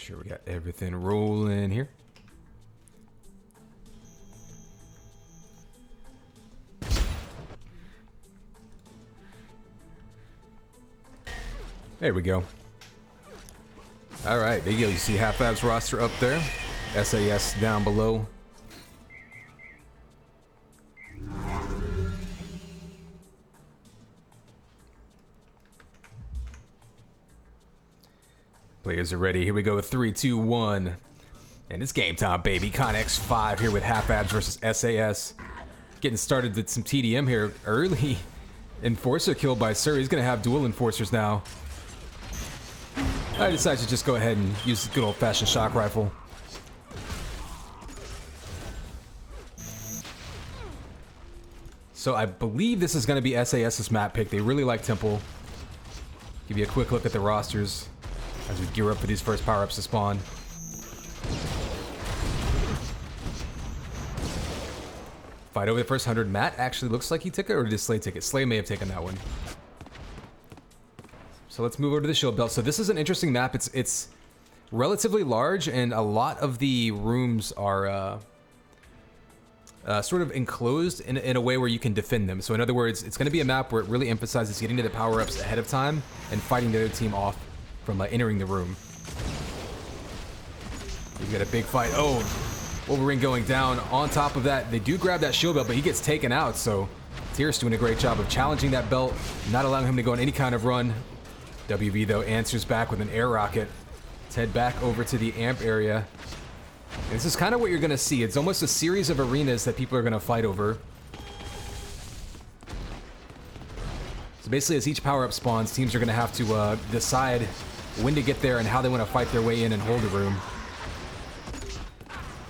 Sure, we got everything rolling here. There we go. All right, there you go. You see Half Ab's roster up there. SAS down below. Players are ready. Here we go. 3, 2, 1. And it's game time, baby. Connex 5 here with Half Abs versus SAS. Getting started with some TDM here. Early Enforcer killed by Sir. He's going to have dual Enforcers now. I decided to just go ahead and use the good old-fashioned shock rifle. So I believe this is going to be SAS's map pick. They really like Temple. Give you a quick look at the rosters as we gear up for these first power-ups to spawn. Fight over the first 100. Matt actually looks like he took it, or did Slay take it? Slay may have taken that one. So let's move over to the shield belt. So this is an interesting map. It's relatively large, and a lot of the rooms are sort of enclosed in a way where you can defend them. So in other words, it's going to be a map where it really emphasizes getting to the power-ups ahead of time and fighting the other team off from entering the room. You got a big fight. Oh, Wolverine going down. On top of that, they do grab that shield belt, but he gets taken out. So Tier's doing a great job of challenging that belt, not allowing him to go on any kind of run. WV, though, answers back with an air rocket. Let's head back over to the amp area. And this is kind of what you're going to see. It's almost a series of arenas that people are going to fight over. So basically, as each power-up spawns, teams are going to have to decide when to get there and how they want to fight their way in and hold the room.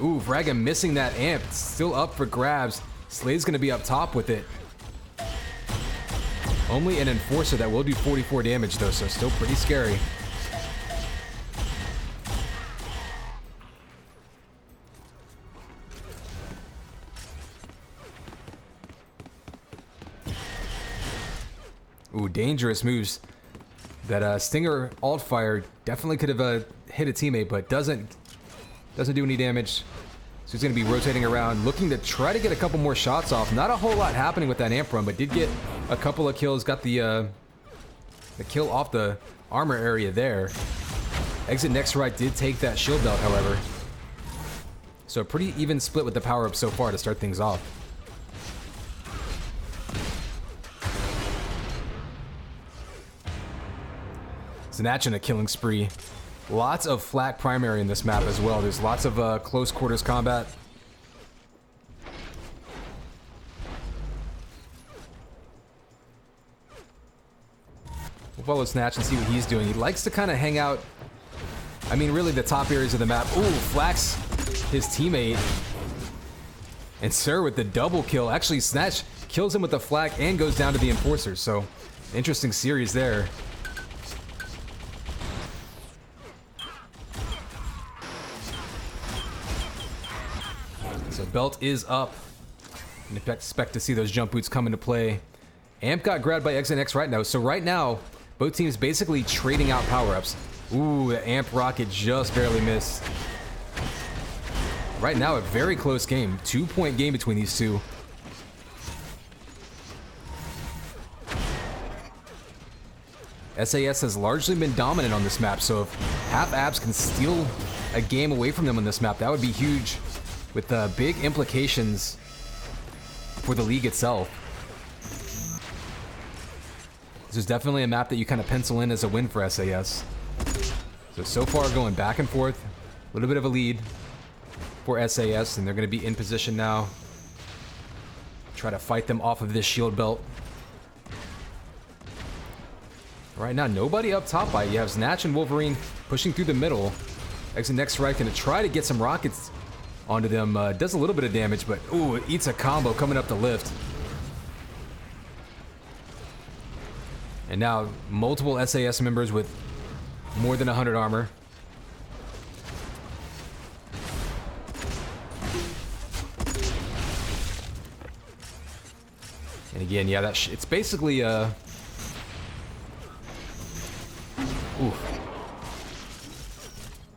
Ooh, Vraga missing that amp. It's still up for grabs. Slay's going to be up top with it. Only an Enforcer that will do 44 damage, though, so still pretty scary. Ooh, dangerous moves. That Stinger alt fire definitely could have hit a teammate, but doesn't do any damage. So he's going to be rotating around, looking to try to get a couple more shots off. Not a whole lot happening with that amp run, but did get a couple of kills. Got the kill off the armor area there. Exit next right did take that shield belt, however. So a pretty even split with the power-up so far to start things off. Snatch in a killing spree. Lots of flak primary in this map as well. There's lots of close quarters combat. We'll follow Snatch and see what he's doing. He likes to kind of hang out, I mean, really the top areas of the map. Ooh, flaks his teammate. And Sir with the double kill. Actually, Snatch kills him with the flak and goes down to the Enforcer. So, interesting series there. So belt is up. And expect to see those jump boots come into play. Amp got grabbed by XNX right now. So right now, both teams basically trading out power-ups. Ooh, the Amp rocket just barely missed. Right now, a very close game. 2-point game between these two. SAS has largely been dominant on this map, so if Half Abs can steal a game away from them on this map, that would be huge, with big implications for the league itself. This is definitely a map that you kind of pencil in as a win for SAS. So far going back and forth, a little bit of a lead for SAS, and they're going to be in position now. Try to fight them off of this shield belt. Right now, nobody up top by. You have Snatch and Wolverine pushing through the middle. Exit next right, going to try to get some rockets onto them. Does a little bit of damage, but ooh, it eats a combo coming up the lift. And now multiple SAS members with more than 100 armor. And again, yeah, it's basically ooh.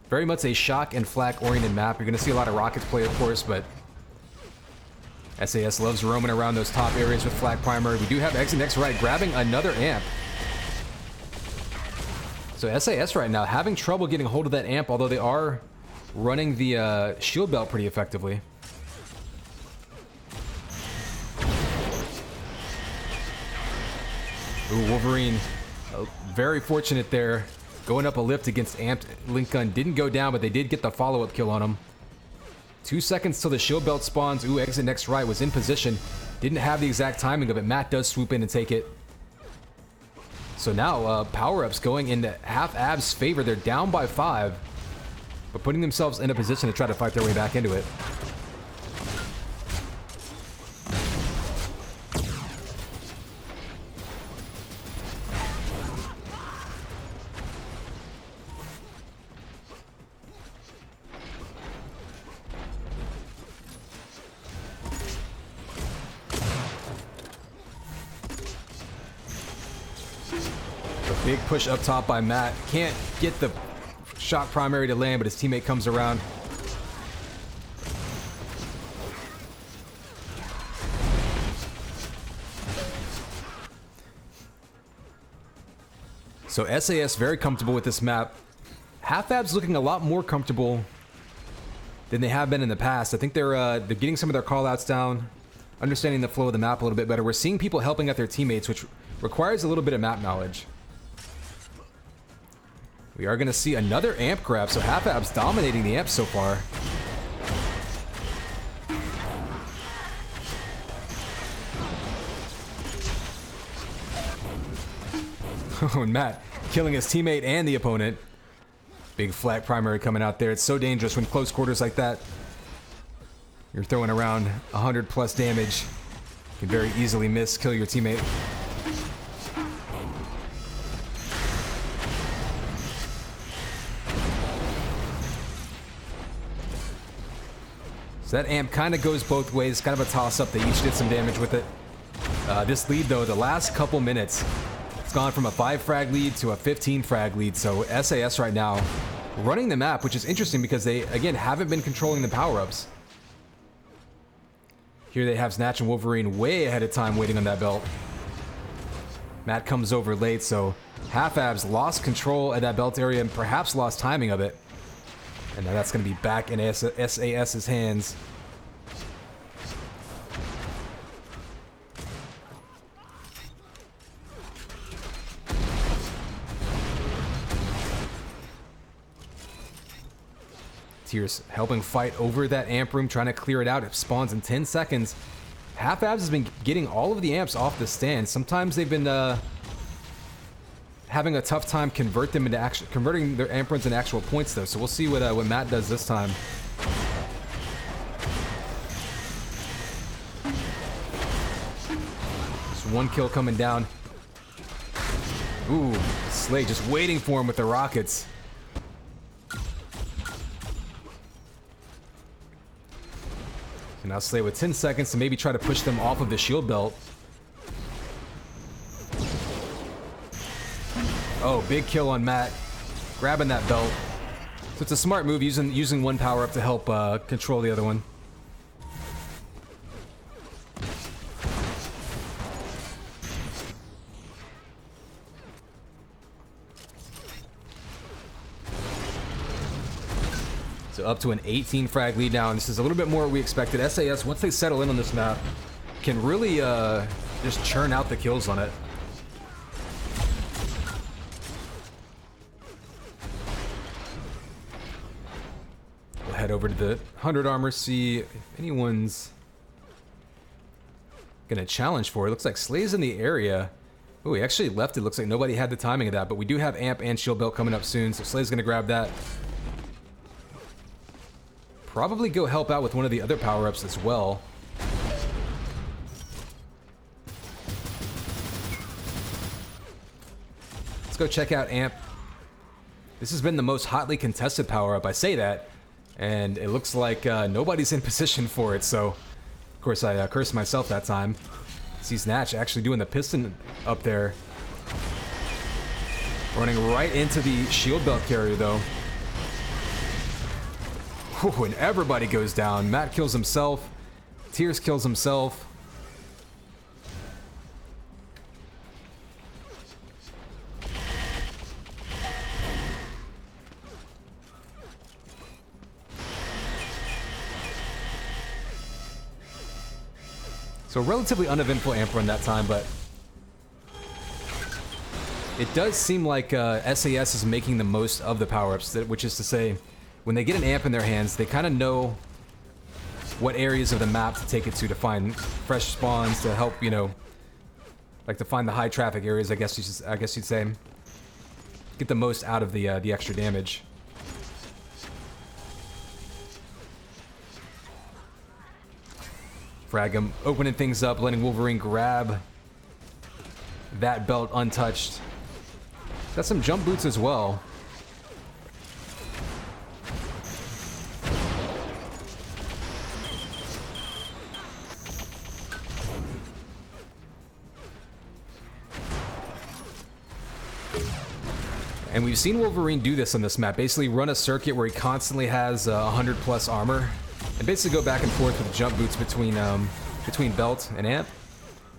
Very much a shock and flak oriented map. You're going to see a lot of rockets play, of course, but SAS loves roaming around those top areas with flak primary. We do have Exit next right, grabbing another amp. So SAS right now having trouble getting hold of that amp, although they are running the shield belt pretty effectively. Ooh, Wolverine, very fortunate there. Going up a lift against amped Link Gun. Didn't go down, but they did get the follow-up kill on him. 2 seconds till the shield belt spawns. Ooh, Exit next right, was in position. Didn't have the exact timing of it. Matt does swoop in and take it. So now, power-ups going into half Ab's favor. They're down by 5, but putting themselves in a position to try to fight their way back into it. Big push up top by Matt. Can't get the shock primary to land, but his teammate comes around. So SAS very comfortable with this map. Half-Ab's looking a lot more comfortable than they have been in the past. I think they're getting some of their callouts down, understanding the flow of the map a little bit better. We're seeing people helping out their teammates, which requires a little bit of map knowledge. We are going to see another amp grab, so Half-Ab's dominating the amp so far. Oh, and Matt killing his teammate and the opponent. Big flat primary coming out there. It's so dangerous when close quarters like that. You're throwing around 100 plus damage. You can very easily miss, kill your teammate. So that amp kind of goes both ways. Kind of a toss-up. They each did some damage with it. This lead, though, the last couple minutes, it's gone from a 5 frag lead to a 15 frag lead. So SAS right now running the map, which is interesting because they, again, haven't been controlling the power-ups. Here they have Snatch and Wolverine way ahead of time waiting on that belt. Matt comes over late, so Half-Ab's lost control at that belt area and perhaps lost timing of it. And now that's going to be back in SAS's hands. Tears helping fight over that amp room, trying to clear it out. It spawns in 10 seconds. Half-Abs has been getting all of the amps off the stand. Sometimes they've been having a tough time converting their amp runs into actual points, though. So we'll see what Matt does this time. Just one kill coming down. Ooh, Slay just waiting for him with the rockets. And now Slay with 10 seconds to maybe try to push them off of the shield belt. Oh, big kill on Matt, grabbing that belt. So it's a smart move, using one power up to help control the other one. So up to an 18 frag lead now, and this is a little bit more what we expected. SAS, once they settle in on this map, can really just churn out the kills on it. Head over to the 100 armor, see if anyone's gonna challenge for it. Looks like Slay's in the area. Oh, he actually left. It looks like nobody had the timing of that, but we do have amp and shield belt coming up soon, so Slay's gonna grab that. Probably go help out with one of the other power-ups as well. Let's go check out amp. This has been the most hotly contested power-up. I say that, and it looks like nobody's in position for it, so of course I cursed myself that time. See Snatch actually doing the piston up there. Running right into the shield belt carrier, though. Whew, and everybody goes down. Matt kills himself. Tears kills himself. So relatively uneventful amp run that time, but it does seem like SAS is making the most of the power-ups, which is to say, when they get an amp in their hands, they kind of know what areas of the map to take it to find fresh spawns, to help, you know, like to find the high traffic areas, I guess you'd say. Get the most out of the extra damage. Fragum opening things up, letting Wolverine grab that belt untouched. Got some jump boots as well. And we've seen Wolverine do this on this map, basically run a circuit where he constantly has 100 plus armor, and basically go back and forth with jump boots between belt and amp,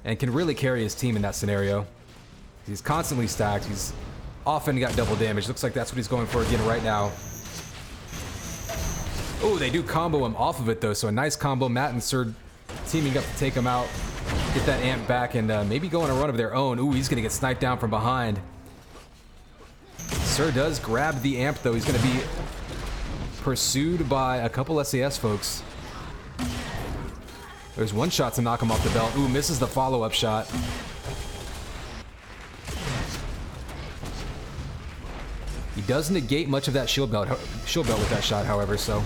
and can really carry his team in that scenario. He's constantly stacked, he's often got double damage. Looks like that's what he's going for again right now. Oh, they do combo him off of it though, so a nice combo. Matt and Sir teaming up to take him out, get that amp back, and maybe go on a run of their own. Ooh, he's gonna get sniped down from behind. Sir does grab the amp though. He's gonna be pursued by a couple SAS folks. There's one shot to knock him off the belt. Ooh, misses the follow-up shot. He does negate much of that shield belt with that shot, however, so.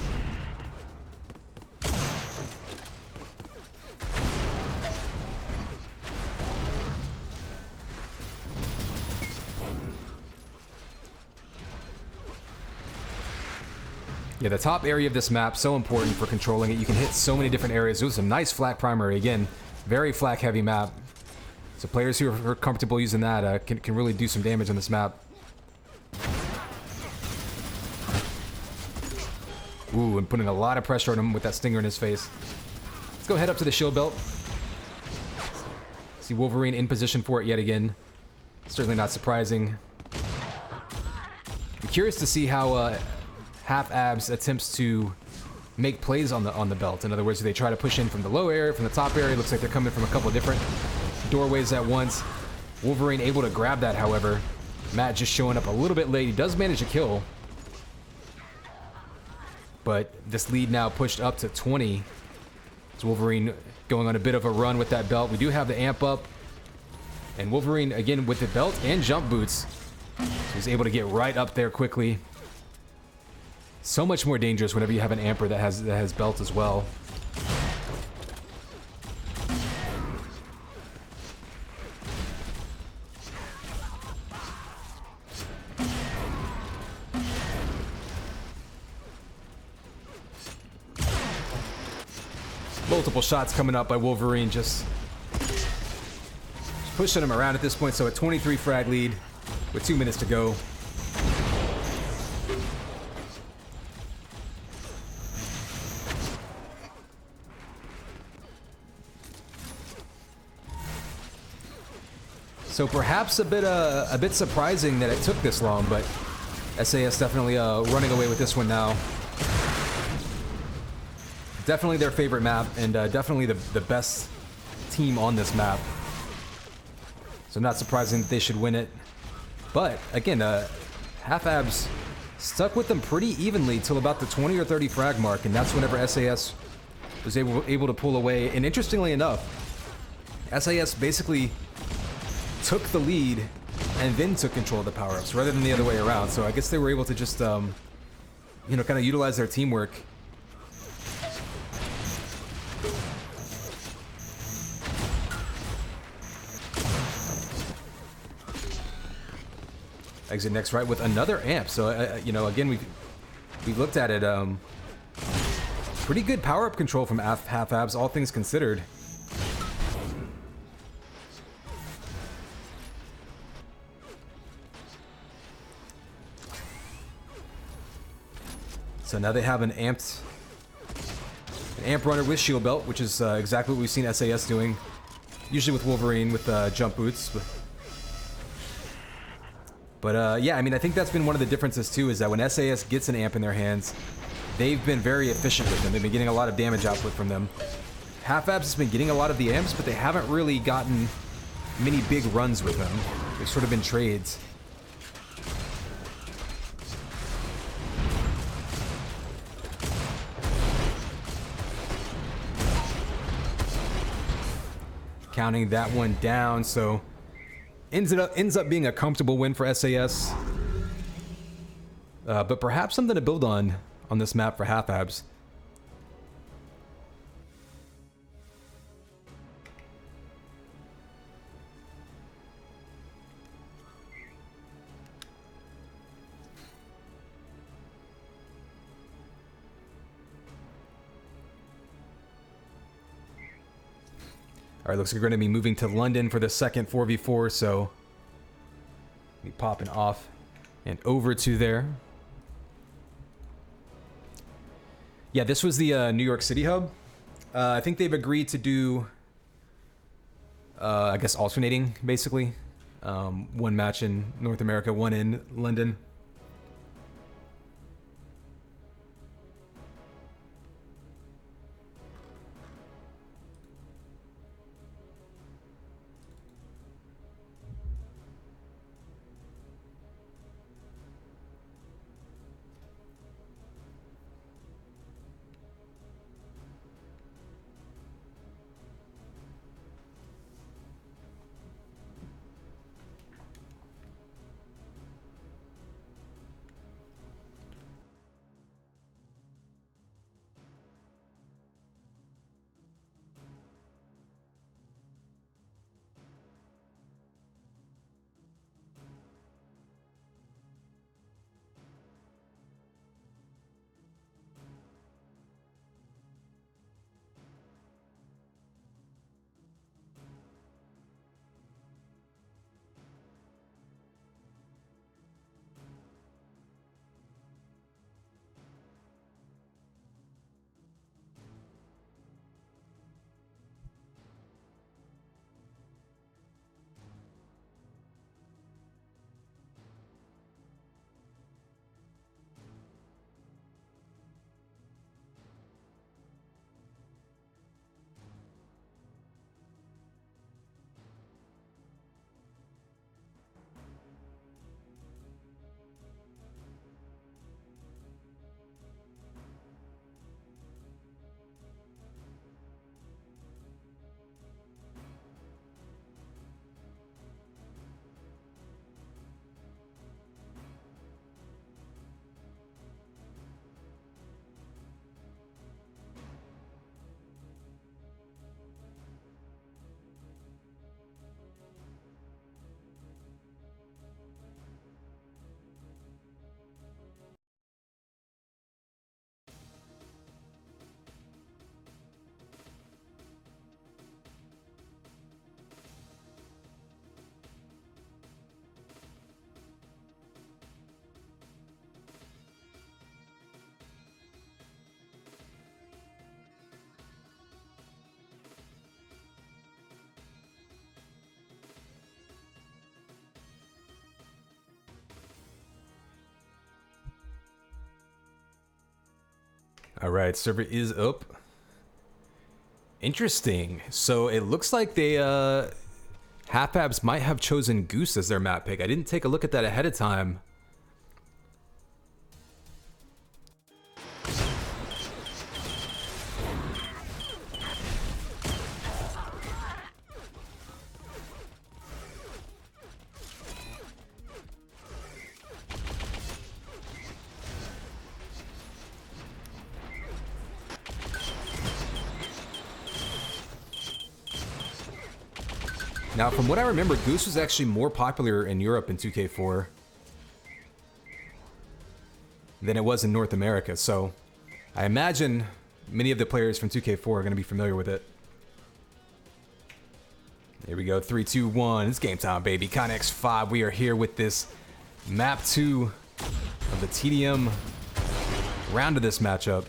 Yeah, the top area of this map, so important for controlling it. You can hit so many different areas. It was a nice flak primary. Again, very flak heavy map. So players who are comfortable using that can really do some damage on this map. Ooh, and putting a lot of pressure on him with that stinger in his face. Let's go head up to the shield belt. See Wolverine in position for it yet again. Certainly not surprising. I'm curious to see how Half Abs attempts to make plays on the belt. In other words, do they try to push in from the low area, from the top area? Looks like they're coming from a couple of different doorways at once. Wolverine able to grab that, however. Matt just showing up a little bit late. He does manage a kill. But this lead now pushed up to 20. It's Wolverine going on a bit of a run with that belt. We do have the amp up. And Wolverine, again, with the belt and jump boots, he's able to get right up there quickly. So much more dangerous whenever you have an amper that has belt as well. Multiple shots coming up by Wolverine, just pushing him around at this point. So a 23 frag lead with 2 minutes to go. So perhaps a bit surprising that it took this long, but SAS definitely running away with this one now. Definitely their favorite map, and definitely the best team on this map. So not surprising that they should win it. But again, Half Abs stuck with them pretty evenly till about the 20 or 30 frag mark, and that's whenever SAS was able to pull away. And interestingly enough, SAS basically took the lead and then took control of the power-ups rather than the other way around. So I guess they were able to just, you know, kind of utilize their teamwork. Exit next right with another amp. So, you know, again, we looked at it. Pretty good power-up control from Half Abs, all things considered. So now they have an amp runner with shield belt, which is exactly what we've seen SAS doing, usually with Wolverine with jump boots. But yeah, I mean, I think that's been one of the differences too, is that when SAS gets an amp in their hands, they've been very efficient with them. They've been getting a lot of damage output from them. Half-Abs has been getting a lot of the amps, but they haven't really gotten many big runs with them. They've sort of been trades. Counting that one down, so ends up being a comfortable win for SAS. But perhaps something to build on this map for Half-Abs. Alright, looks like we're going to be moving to London for the second 4v4, so be popping off and over to there. Yeah, this was the New York City hub. I think they've agreed to do, I guess, alternating, basically. One match in North America, one in London. All right, server is up. Interesting. So it looks like they, Half-Abs might have chosen Goose as their map pick. I didn't take a look at that ahead of time. Now, from what I remember, Goose was actually more popular in Europe in 2K4 than it was in North America, so I imagine many of the players from 2K4 are going to be familiar with it. Here we go, 3, 2, 1. It's game time, baby. Connex 5. We are here with this map 2 of the TDM round of this matchup.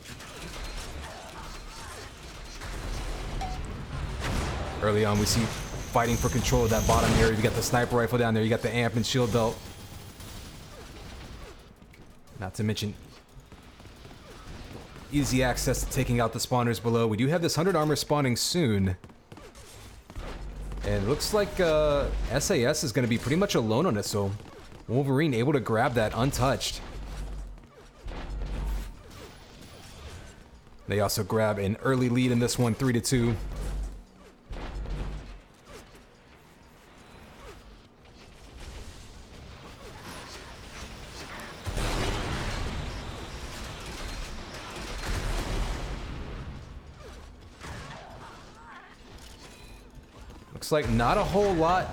Early on, we see fighting for control of that bottom area. You got the sniper rifle down there. You got the amp and shield belt. Not to mention easy access to taking out the spawners below. We do have this 100 armor spawning soon. And it looks like SAS is going to be pretty much alone on it, so Wolverine able to grab that untouched. They also grab an early lead in this one, 3-2. Looks like not a whole lot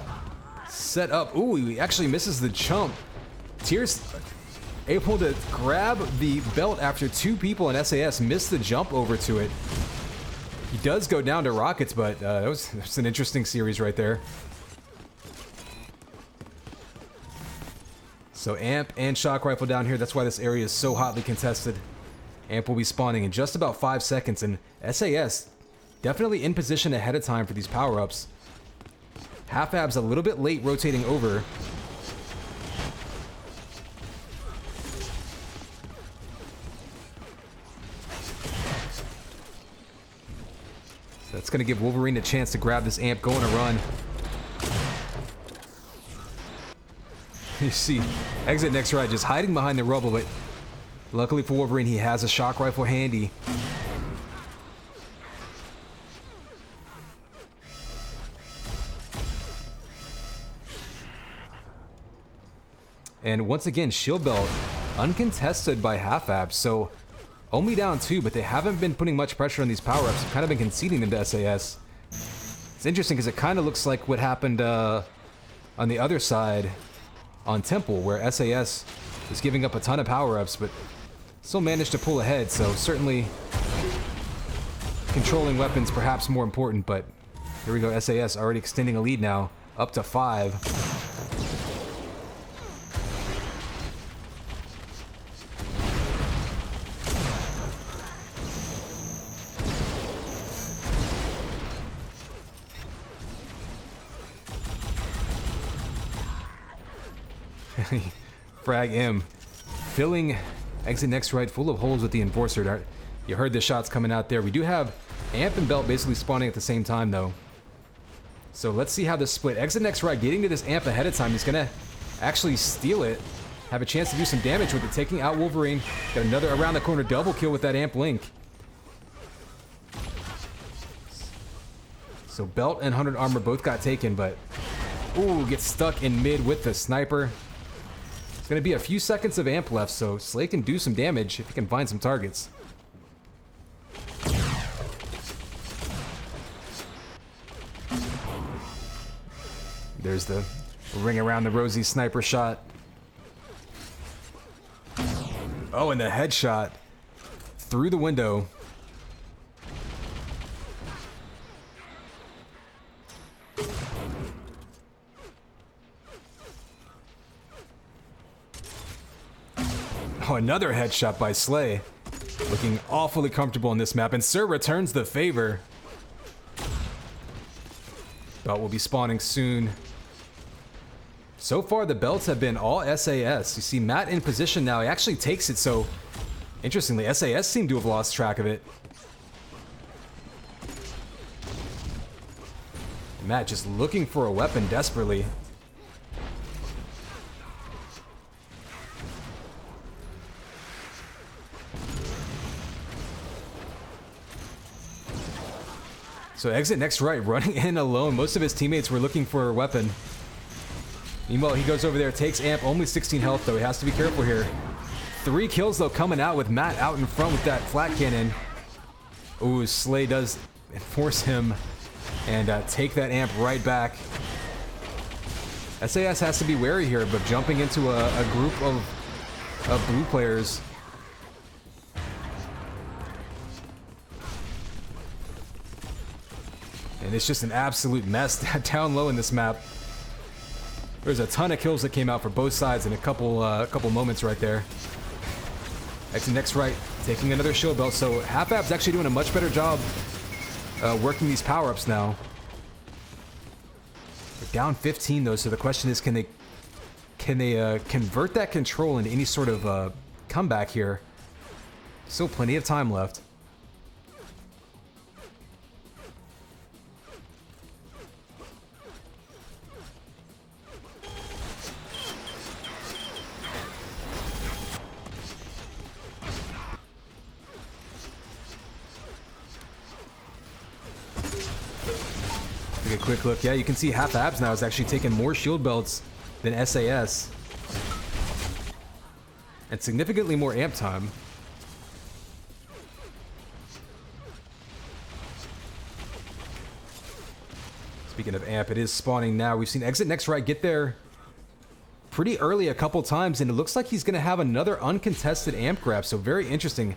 set up. Ooh, he actually misses the jump. Tears able to grab the belt after two people in SAS missed the jump over to it. He does go down to rockets, but that was an interesting series right there. So amp and shock rifle down here. That's why this area is so hotly contested. Amp will be spawning in just about 5 seconds, and SAS definitely in position ahead of time for these power-ups. Half Ab's a little bit late rotating over. That's going to give Wolverine a chance to grab this amp, go on a run. You see, exit next right, just hiding behind the rubble, but luckily for Wolverine, he has a shock rifle handy. And once again, shield belt uncontested by Half Ab, so only down 2, but they haven't been putting much pressure on these power-ups. They've kind of been conceding them to SAS. It's interesting because it kind of looks like what happened on the other side on Temple, where SAS was giving up a ton of power-ups, but still managed to pull ahead, so certainly controlling weapons perhaps more important, but here we go, SAS already extending a lead now, up to 5. Frag M. Filling exit next right full of holes with the Enforcer. You heard the shots coming out there. We do have amp and belt basically spawning at the same time though. So let's see how this split. Exit next right, getting to this amp ahead of time. He's gonna actually steal it. Have a chance to do some damage with it, taking out Wolverine. Got another around the corner double kill with that amp link. So belt and 100 armor both got taken, but ooh, gets stuck in mid with the sniper. It's gonna be a few seconds of amp left, so Slay can do some damage if he can find some targets. There's the ring around the rosy sniper shot. Oh, and the headshot through the window. Oh, another headshot by Slay. Looking awfully comfortable in this map, and Sir returns the favor. Belt will be spawning soon. So far, the belts have been all SAS. You see Matt in position now. He actually takes it, so interestingly, SAS seem to have lost track of it. Matt just looking for a weapon desperately. So exit next right, running in alone. Most of his teammates were looking for a weapon. Meanwhile, he goes over there, takes amp, only 16 health though. He has to be careful here. 3 kills though coming out with Matt out in front with that flat cannon. Ooh, Slay does force him and take that amp right back. SAS has to be wary here, but jumping into a group of blue players. And it's just an absolute mess down low in this map. There's a ton of kills that came out for both sides in a couple moments right there. Exit next right, taking another shield belt. So Half-Ab's actually doing a much better job working these power-ups now. They're down 15 though, so the question is, can they convert that control into any sort of comeback here? Still plenty of time left. Take a quick look. Yeah, you can see Half-Abs now is actually taking more shield belts than SAS. And significantly more amp time. Speaking of amp, it is spawning now. We've seen Exit Next Right get there pretty early a couple times, and it looks like he's going to have another uncontested amp grab, so very interesting.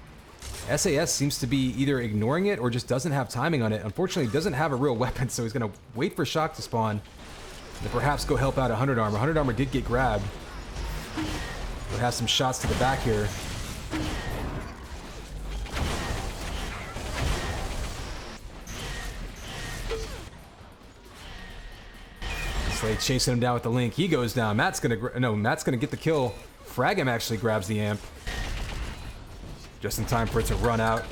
SAS seems to be either ignoring it or just doesn't have timing on it. Unfortunately, he doesn't have a real weapon, so he's going to wait for Shock to spawn and perhaps go help out 100 Armor. 100 Armor did get grabbed. We'll have some shots to the back here. Slade chasing him down with the link. He goes down. Matt's gonna get the kill. Fragam actually grabs the amp. Just in time for it to run out.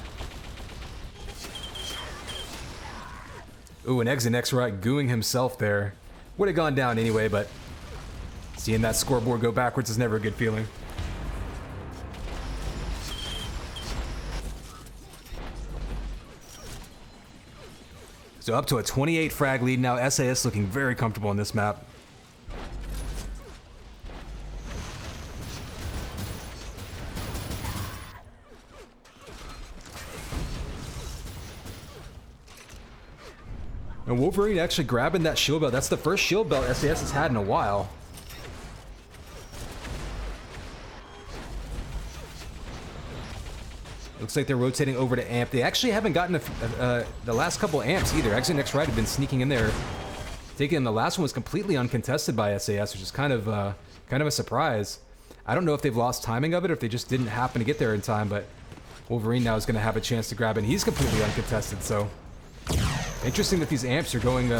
Ooh, and Exit Next Right gooing himself there. Would have gone down anyway, but seeing that scoreboard go backwards is never a good feeling. So up to a 28 frag lead now. SAS looking very comfortable on this map. And Wolverine actually grabbing that shield belt. That's the first shield belt SAS has had in a while. Looks like they're rotating over to amp. They actually haven't gotten the last couple amps either. Exit Next Right have been sneaking in there. Taking the last one was completely uncontested by SAS, which is kind of a surprise. I don't know if they've lost timing of it or if they just didn't happen to get there in time, but Wolverine now is going to have a chance to grab it. And he's completely uncontested, so interesting that these amps are going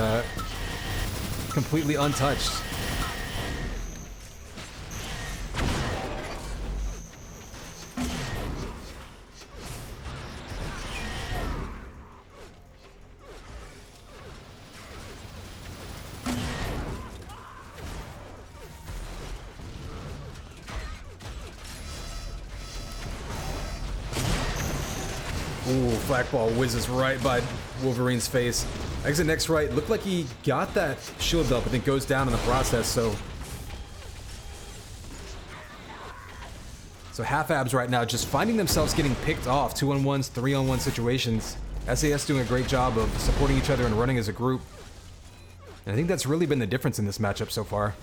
completely untouched. Ooh, Flakball whizzes right by Wolverine's face. Exit Next Right looked like he got that shield belt, but then goes down in the process, so Half-Abs right now just finding themselves getting picked off 2-on-1s, 3-on-1 situations. SAS doing a great job of supporting each other and running as a group. And I think that's really been the difference in this matchup so far.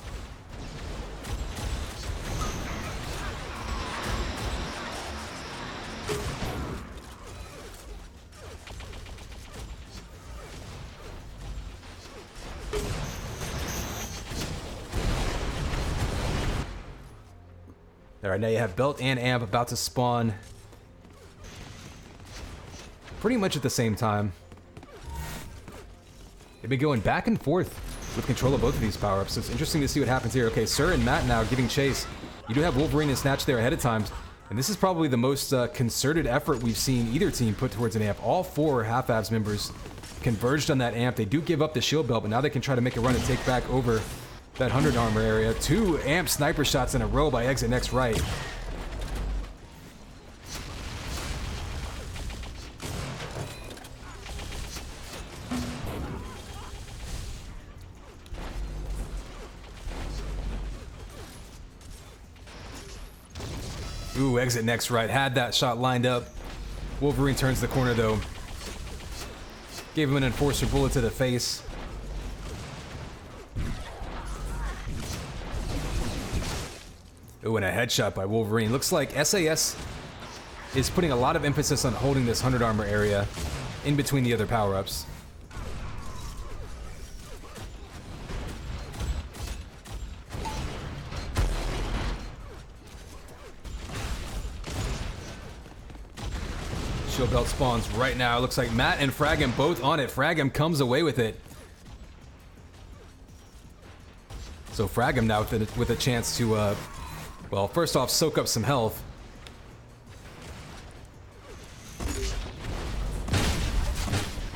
Alright, now you have Belt and Amp about to spawn pretty much at the same time. They've been going back and forth with control of both of these power-ups, so it's interesting to see what happens here. Okay, Sir and Matt now giving chase. You do have Wolverine and Snatch there ahead of time, and this is probably the most concerted effort we've seen either team put towards an amp. All four Half-Abs members converged on that amp. They do give up the shield belt, but now they can try to make a run and take back over that 100 armor area. 2 amp sniper shots in a row by Exit Next Right. Ooh, Exit Next Right had that shot lined up. Wolverine turns the corner though. Gave him an enforcer bullet to the face. Ooh, and a headshot by Wolverine. Looks like SAS is putting a lot of emphasis on holding this 100 armor area in between the other power-ups. shield belt spawns right now. It looks like Matt and Fragem both on it. Fragem comes away with it. So Fragem now with a chance to, well, first off, soak up some health.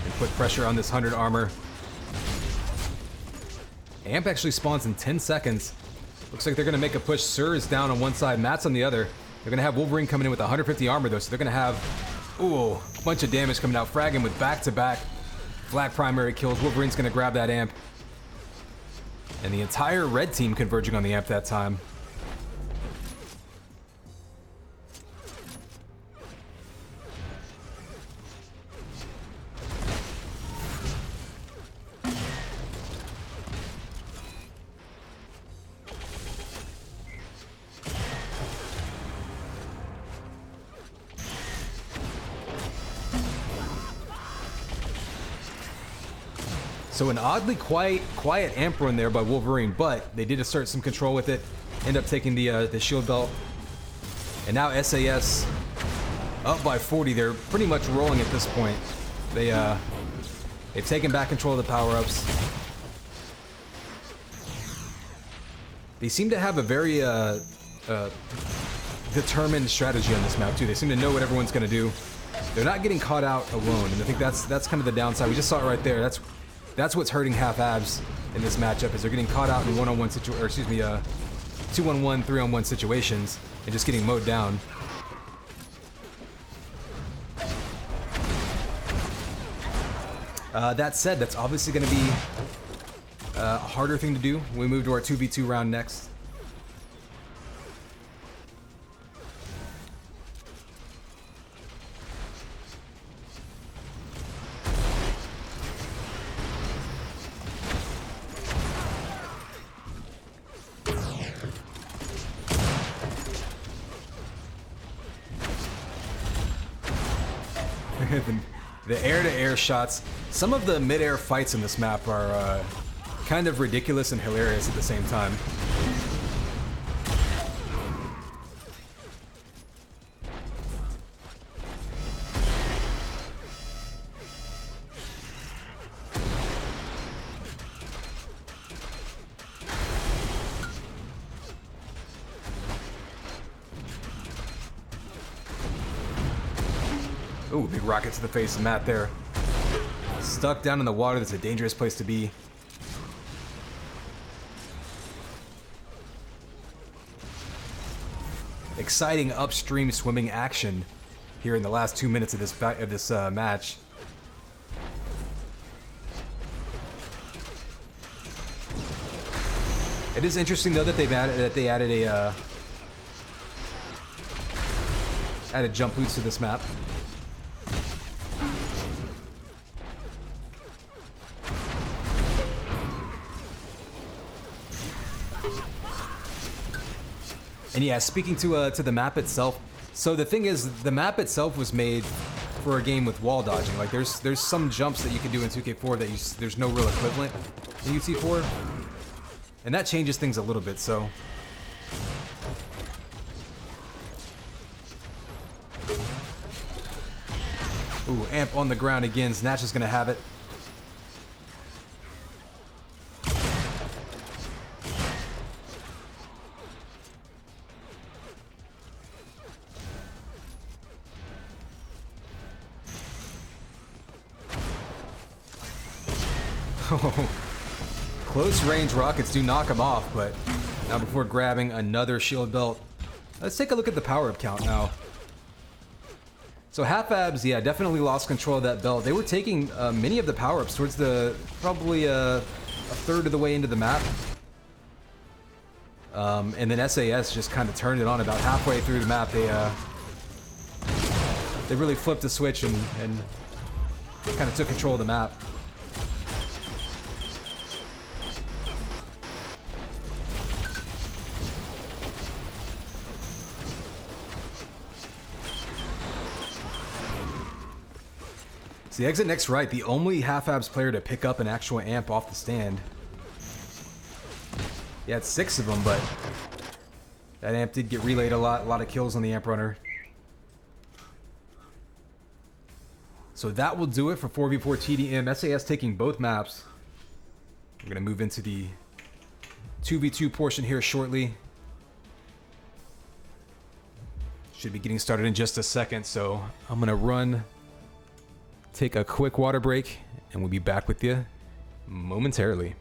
And put pressure on this 100 armor. Amp actually spawns in 10 seconds. Looks like they're going to make a push. Sir is down on one side, Matt's on the other. They're going to have Wolverine coming in with 150 armor, though, so they're going to have, ooh, a bunch of damage coming out. Fraggen with back-to-back flat primary kills. Wolverine's going to grab that amp. And the entire red team converging on the amp that time. So an oddly quiet amp run there by Wolverine, but they did assert some control with it. End up taking the shield belt. And now SAS up by 40. They're pretty much rolling at this point. They've taken back control of the power-ups. They seem to have a very determined strategy on this map too. They seem to know what everyone's going to do. They're not getting caught out alone, and I think that's kind of the downside. We just saw it right there. That's what's hurting half abs in this matchup, is they're getting caught out in 1-on-1 or excuse me, 2-on-1, 3-on-1 situations and just getting mowed down. That said, that's obviously going to be a harder thing to do when we move to our 2v2 round next. The air-to-air shots. Some of the mid-air fights in this map are kind of ridiculous and hilarious at the same time. Ooh, big rocket to the face of Matt there. Stuck down in the water. That's a dangerous place to be. Exciting upstream swimming action here in the last 2 minutes of this match. It is interesting though that they added jump boots to this map. And yeah, speaking to the map itself, so the thing is, the map itself was made for a game with wall dodging. Like there's some jumps that you can do in 2K4 that there's no real equivalent in UT4, and that changes things a little bit. So ooh, amp on the ground again. Snatch is gonna have it. Close range rockets do knock him off, but now before grabbing another shield belt, let's take a look at the power-up count now. So half abs, yeah, definitely lost control of that belt. They were taking many of the power-ups towards probably a third of the way into the map. And then SAS just kind of turned it on about halfway through the map. They really flipped the switch and kind of took control of the map. So the exit next right, the only half-abs player to pick up an actual amp off the stand. Yeah, it's 6 of them, but that amp did get relayed a lot of kills on the amp runner. So that will do it for 4v4 TDM. SAS taking both maps. We're going to move into the 2v2 portion here shortly. Should be getting started in just a second, so I'm going to take a quick water break, and we'll be back with you momentarily.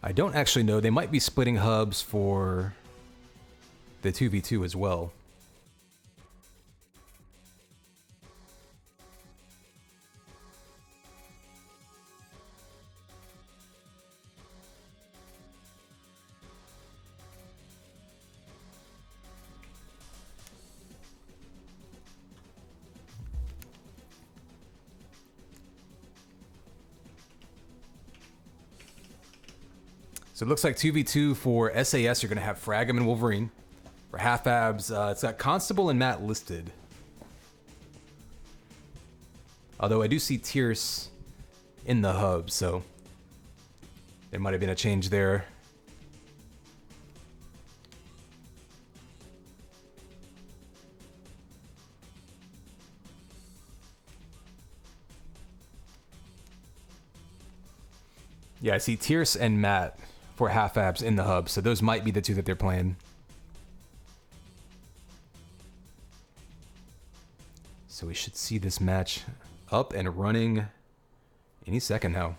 I don't actually know. They might be splitting hubs for the 2v2 as well. So it looks like 2v2 for SAS, you're going to have Fragum and Wolverine. For half abs, it's got Constable and Matt listed. Although I do see Tierce in the hub, so there might have been a change there. Yeah, I see Tierce and Matt for half abs in the hub, so those might be the two that they're playing. So we should see this match up and running any second now.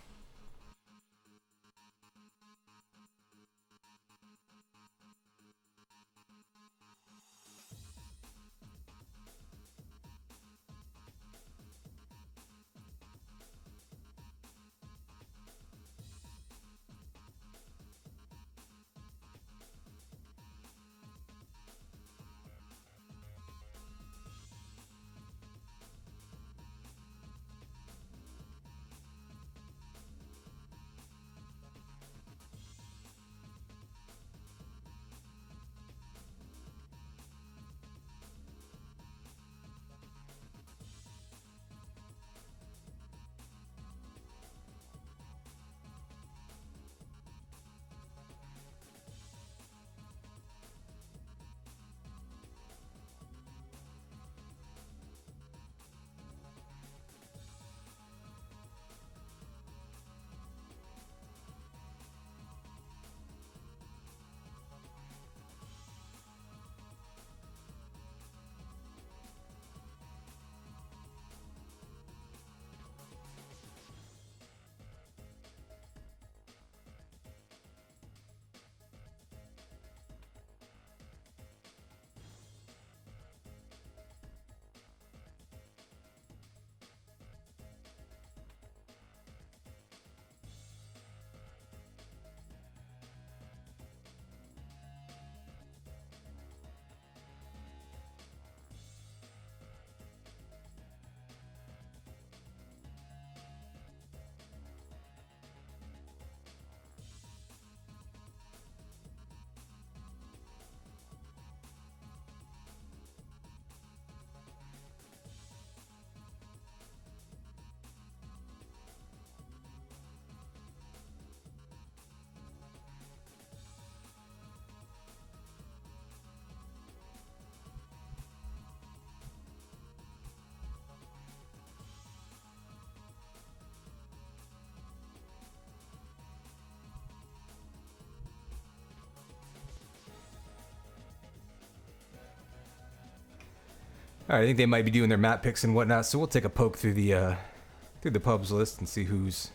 All right, I think they might be doing their map picks and whatnot, so we'll take a poke through the pubs list and see who's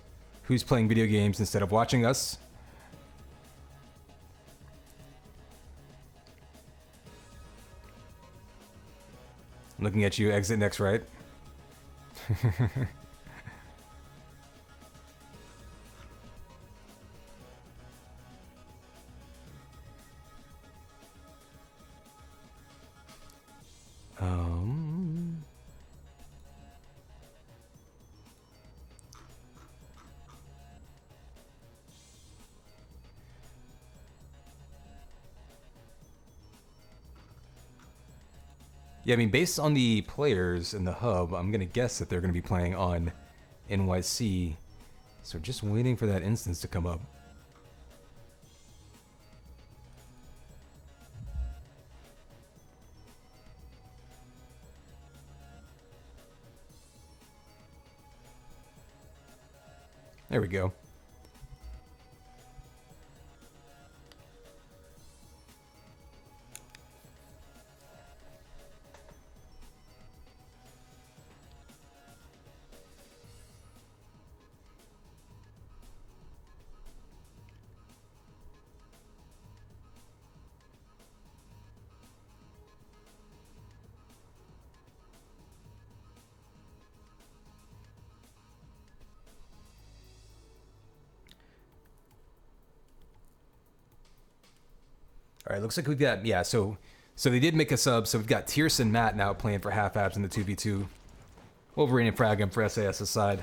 playing video games instead of watching us. Looking at you, exit next, right? Yeah, I mean, based on the players in the hub, I'm going to guess that they're going to be playing on NYC. So just waiting for that instance to come up. There we go. All right, looks like we've got, yeah, so they did make a sub, so we've got Tierce and Matt now playing for half abs in the 2v2. Wolverine and Fragum for SAS's side.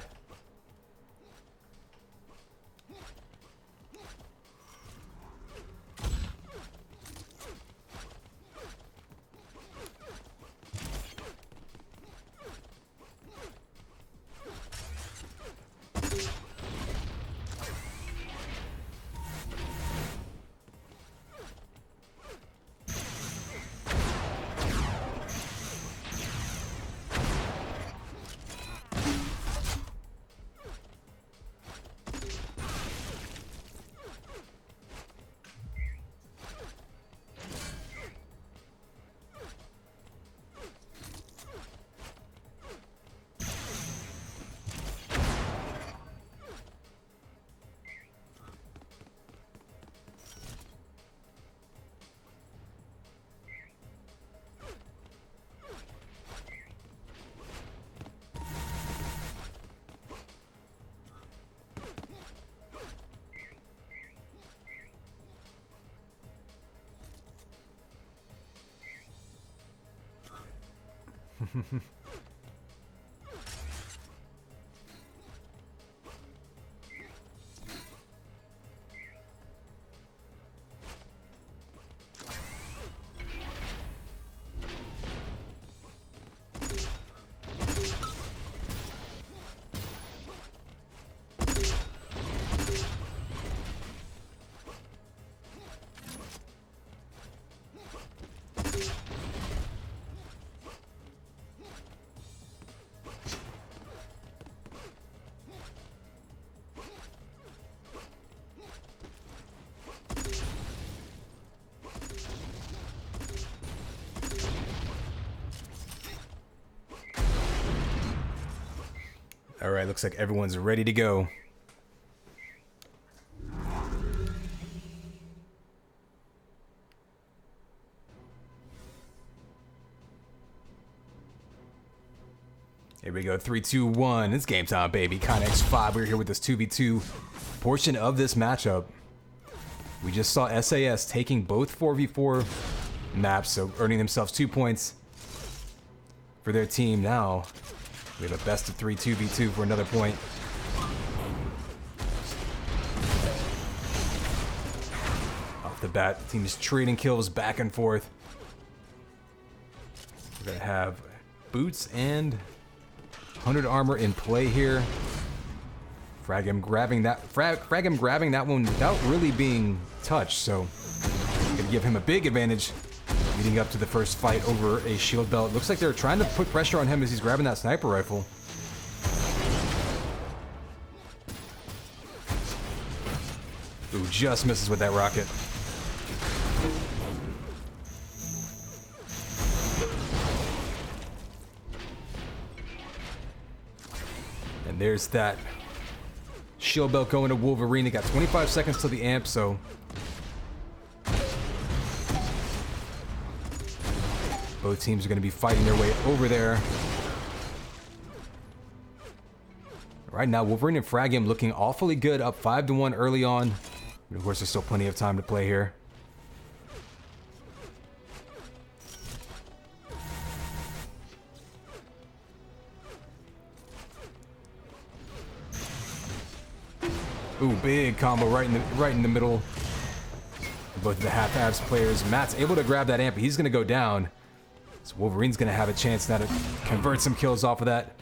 All right, looks like everyone's ready to go. Here we go, 3, 2, 1. It's game time, baby. Connex 5, we're here with this 2v2 portion of this matchup. We just saw SAS taking both 4v4 maps, so earning themselves 2 points for their team. Now, we have a best of 3 2v2 for another point. Off the bat, the team is trading kills back and forth. We're gonna have boots and 100 armor in play here. Fragum grabbing that one without really being touched, so gonna give him a big advantage leading up to the first fight over a shield belt. Looks like they're trying to put pressure on him as he's grabbing that sniper rifle. Ooh, just misses with that rocket. And there's that shield belt going to Wolverine. They got 25 seconds till the amp, so both teams are going to be fighting their way over there. Right now, Wolverine and Fragam looking awfully good, up 5-1 early on. But of course, there's still plenty of time to play here. Ooh, big combo right in the middle. Both of the half-abs players. Matt's able to grab that amp, but he's going to go down. So Wolverine's going to have a chance now to convert some kills off of that.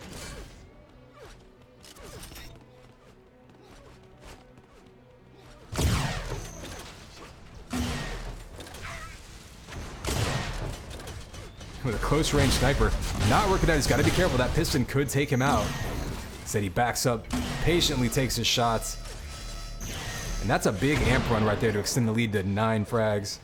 With a close-range sniper. Not working out. He's got to be careful. That piston could take him out. Instead, he backs up, patiently takes his shots. And that's a big amp run right there to extend the lead to 9 frags.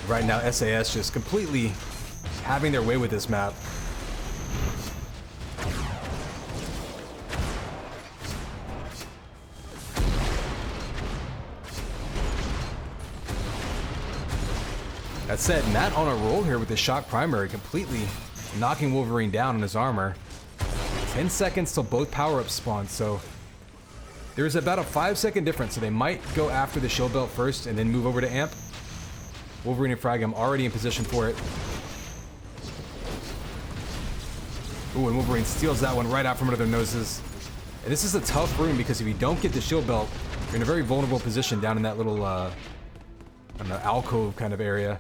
Right now, SAS just completely having their way with this map. That said, Matt on a roll here with the shock primary, completely knocking Wolverine down on his armor. 10 seconds till both power-ups spawn, so there's about a 5-second difference, so they might go after the shield belt first and then move over to amp. Wolverine and Fragam already in position for it. Ooh, and Wolverine steals that one right out from under their noses. And this is a tough room because if you don't get the shield belt, you're in a very vulnerable position down in that little, I don't know, alcove kind of area.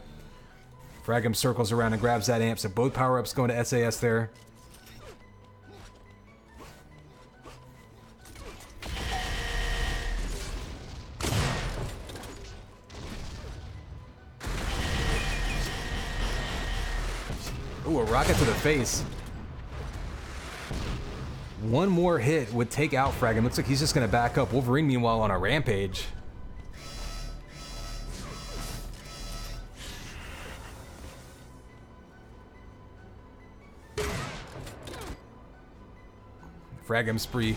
Fragam circles around and grabs that amp, so both power-ups going to SAS there. Ooh, a rocket to the face. One more hit would take out Fragam. Looks like he's just going to back up. Wolverine, meanwhile, on a rampage. Fragam spree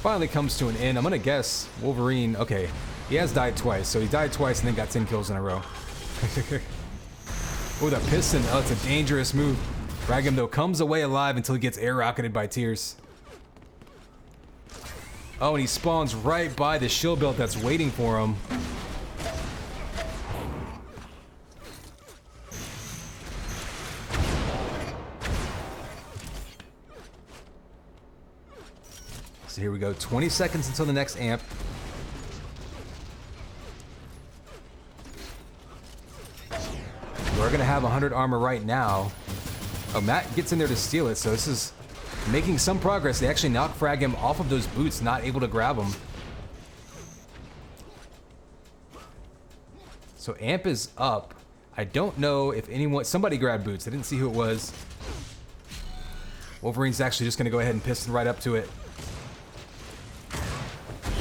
finally comes to an end. I'm going to guess Wolverine... Okay, he has died twice. So he died twice and then got 10 kills in a row. Oh, the piston. Oh, it's a dangerous move. Fragam, though, comes away alive until he gets air-rocketed by Tears. Oh, and he spawns right by the shield belt that's waiting for him. So here we go. 20 seconds until the next amp. We're going to have 100 armor right now. Oh, Matt gets in there to steal it, so this is making some progress. They actually knock Fragam off of those boots, not able to grab him. So amp is up. I don't know if anyone... Somebody grabbed boots. I didn't see who it was. Wolverine's actually just going to go ahead and piston right up to it.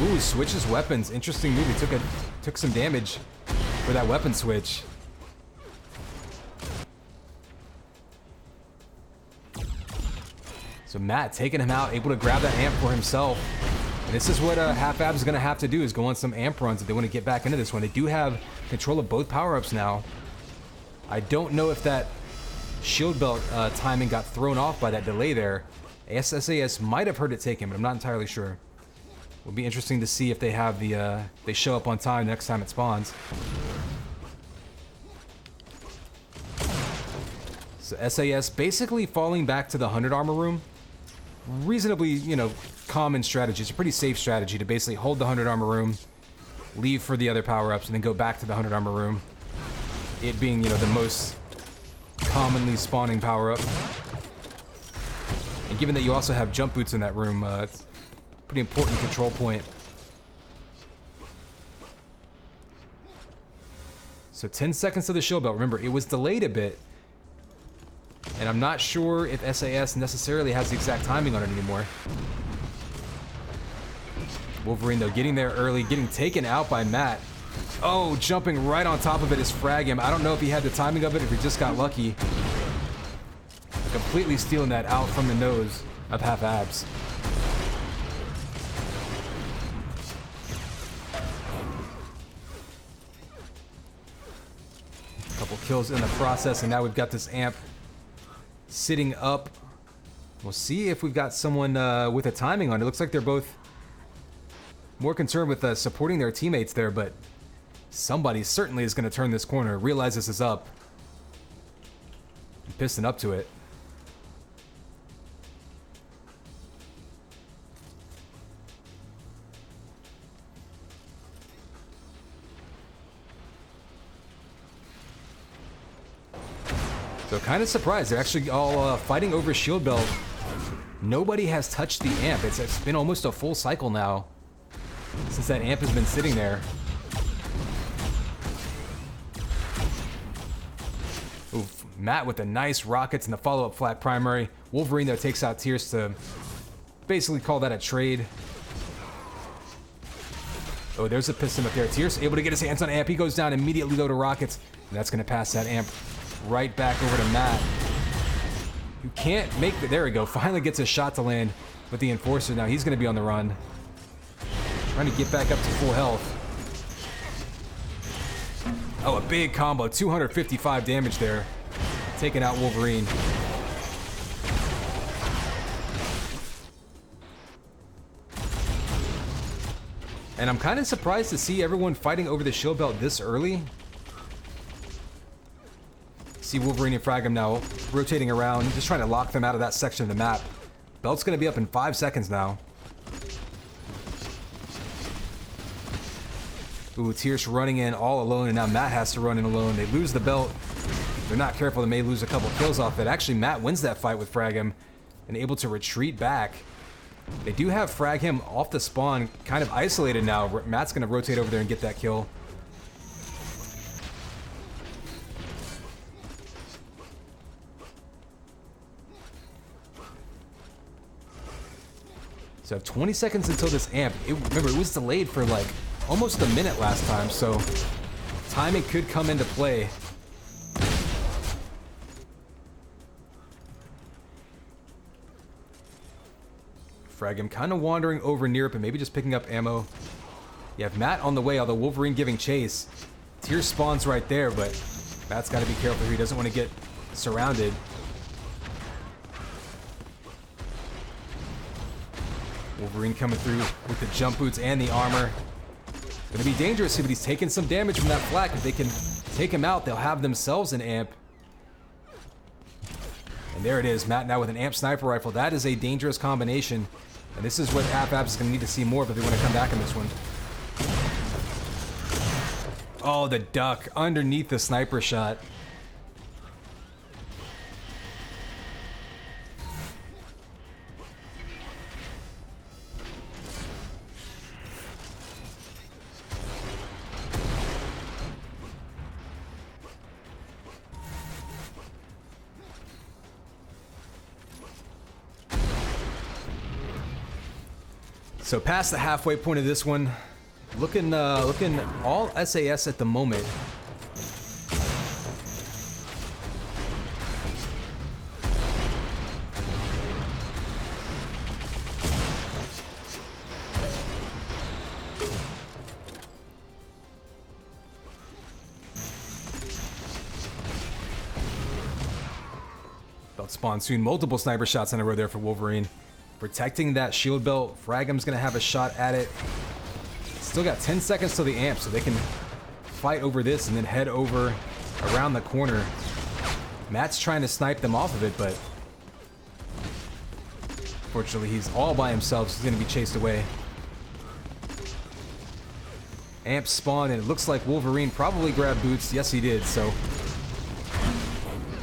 Ooh, switches weapons. Interesting move. He took some damage for that weapon switch. So Matt taking him out, able to grab that amp for himself. And this is what Half-Abs is going to have to do, is go on some amp runs if they want to get back into this one. They do have control of both power-ups now. I don't know if that shield belt timing got thrown off by that delay there. SAS might have heard it take him, but I'm not entirely sure. Will be interesting to see if they have the they show up on time next time it spawns. So SAS basically falling back to the 100 armor room. Reasonably, you know, common strategy. It's a pretty safe strategy to basically hold the 100 armor room, leave for the other power-ups, and then go back to the 100 armor room. It being, you know, the most commonly spawning power-up. And given that you also have jump boots in that room, it's a pretty important control point. So 10 seconds to the shield belt. Remember, it was delayed a bit. And I'm not sure if SAS necessarily has the exact timing on it anymore. Wolverine, though, getting there early, getting taken out by Matt. Oh, jumping right on top of it is Frag him. I don't know if he had the timing of it, if he just got lucky. Completely stealing that out from the nose of Half Abs. Couple kills in the process, and now we've got this amp sitting up. We'll see if we've got someone with a timing on it. Looks like they're both more concerned with supporting their teammates there, but somebody certainly is going to turn this corner, realize this is up, and piston up to it. So kind of surprised. They're actually all fighting over shield belt. Nobody has touched the amp. It's been almost a full cycle now since that amp has been sitting there. Oof, Matt with the nice rockets and the follow-up flat primary. Wolverine, though, takes out Tierce to basically call that a trade. Oh, there's a piston up there. Tierce able to get his hands on amp. He goes down immediately, though, to rockets. And that's going to pass that amp right back over to Matt. You can't make the... There we go. Finally gets a shot to land with the Enforcer. Now he's going to be on the run. Trying to get back up to full health. Oh, a big combo. 255 damage there. Taking out Wolverine. And I'm kind of surprised to see everyone fighting over the shield belt this early. See Wolverine and Fragum now rotating around, just trying to lock them out of that section of the map. Belt's going to be up in 5 seconds now. Ooh, Tierce running in all alone, and now Matt has to run in alone. They lose the belt. If they're not careful, they may lose a couple kills off it. Actually, Matt wins that fight with Fragum and able to retreat back. They do have Fragum off the spawn, kind of isolated now. Matt's going to rotate over there and get that kill. So 20 seconds until this amp. Remember, it was delayed for like almost a minute last time, so timing could come into play. Fragum kind of wandering over near it, but maybe just picking up ammo. You have Matt on the way, although Wolverine giving chase. Tierce spawns right there, but Matt's got to be careful here. He doesn't want to get surrounded. Wolverine coming through with the jump boots and the armor. Gonna be dangerous here, but he's taking some damage from that flak. If they can take him out, they'll have themselves an amp. And there it is, Matt now with an amp sniper rifle. That is a dangerous combination. And this is what Half Abs is gonna need to see more of if they want to come back in this one. Oh, the duck underneath the sniper shot. So past the halfway point of this one, looking all SAS at the moment. Belt spawn soon. Multiple sniper shots in a row there for Wolverine. Protecting that shield belt. Fragum's gonna have a shot at it. Still got 10 seconds till the amp, so they can fight over this and then head over around the corner. Matt's trying to snipe them off of it, but fortunately he's all by himself, so he's gonna be chased away. Amp spawn, and it looks like Wolverine probably grabbed boots. Yes, he did, so.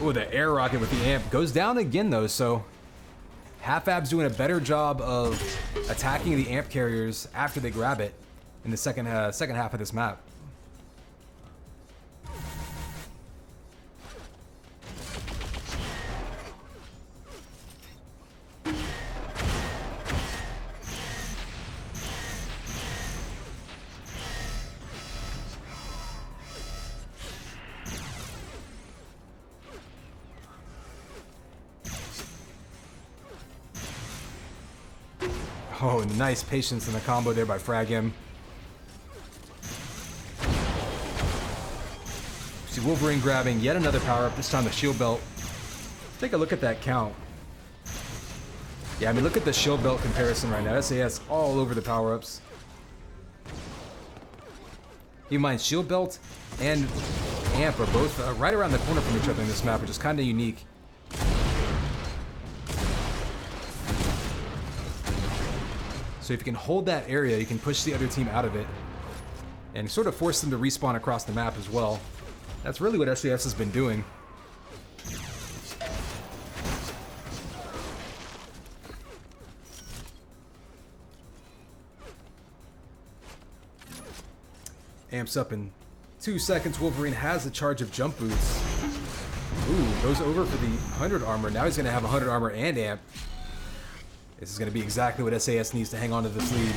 Ooh, the air rocket with the amp goes down again, though, so Half Abs doing a better job of attacking the amp carriers after they grab it in the second half of this map. Oh, nice patience in the combo there by Fragim. See Wolverine grabbing yet another power-up, this time the shield belt. Take a look at that count. Yeah, I mean, look at the shield belt comparison right now. SAS all over the power-ups. Keep in mind, shield belt and amp are both right around the corner from each other in this map, which is kind of unique. So if you can hold that area, you can push the other team out of it and sort of force them to respawn across the map as well. That's really what SAS has been doing. Amps up in 2 seconds. Wolverine has a charge of jump boots. Ooh, goes over for the 100 armor. Now he's going to have 100 armor and amp. This is going to be exactly what SAS needs to hang on to this lead.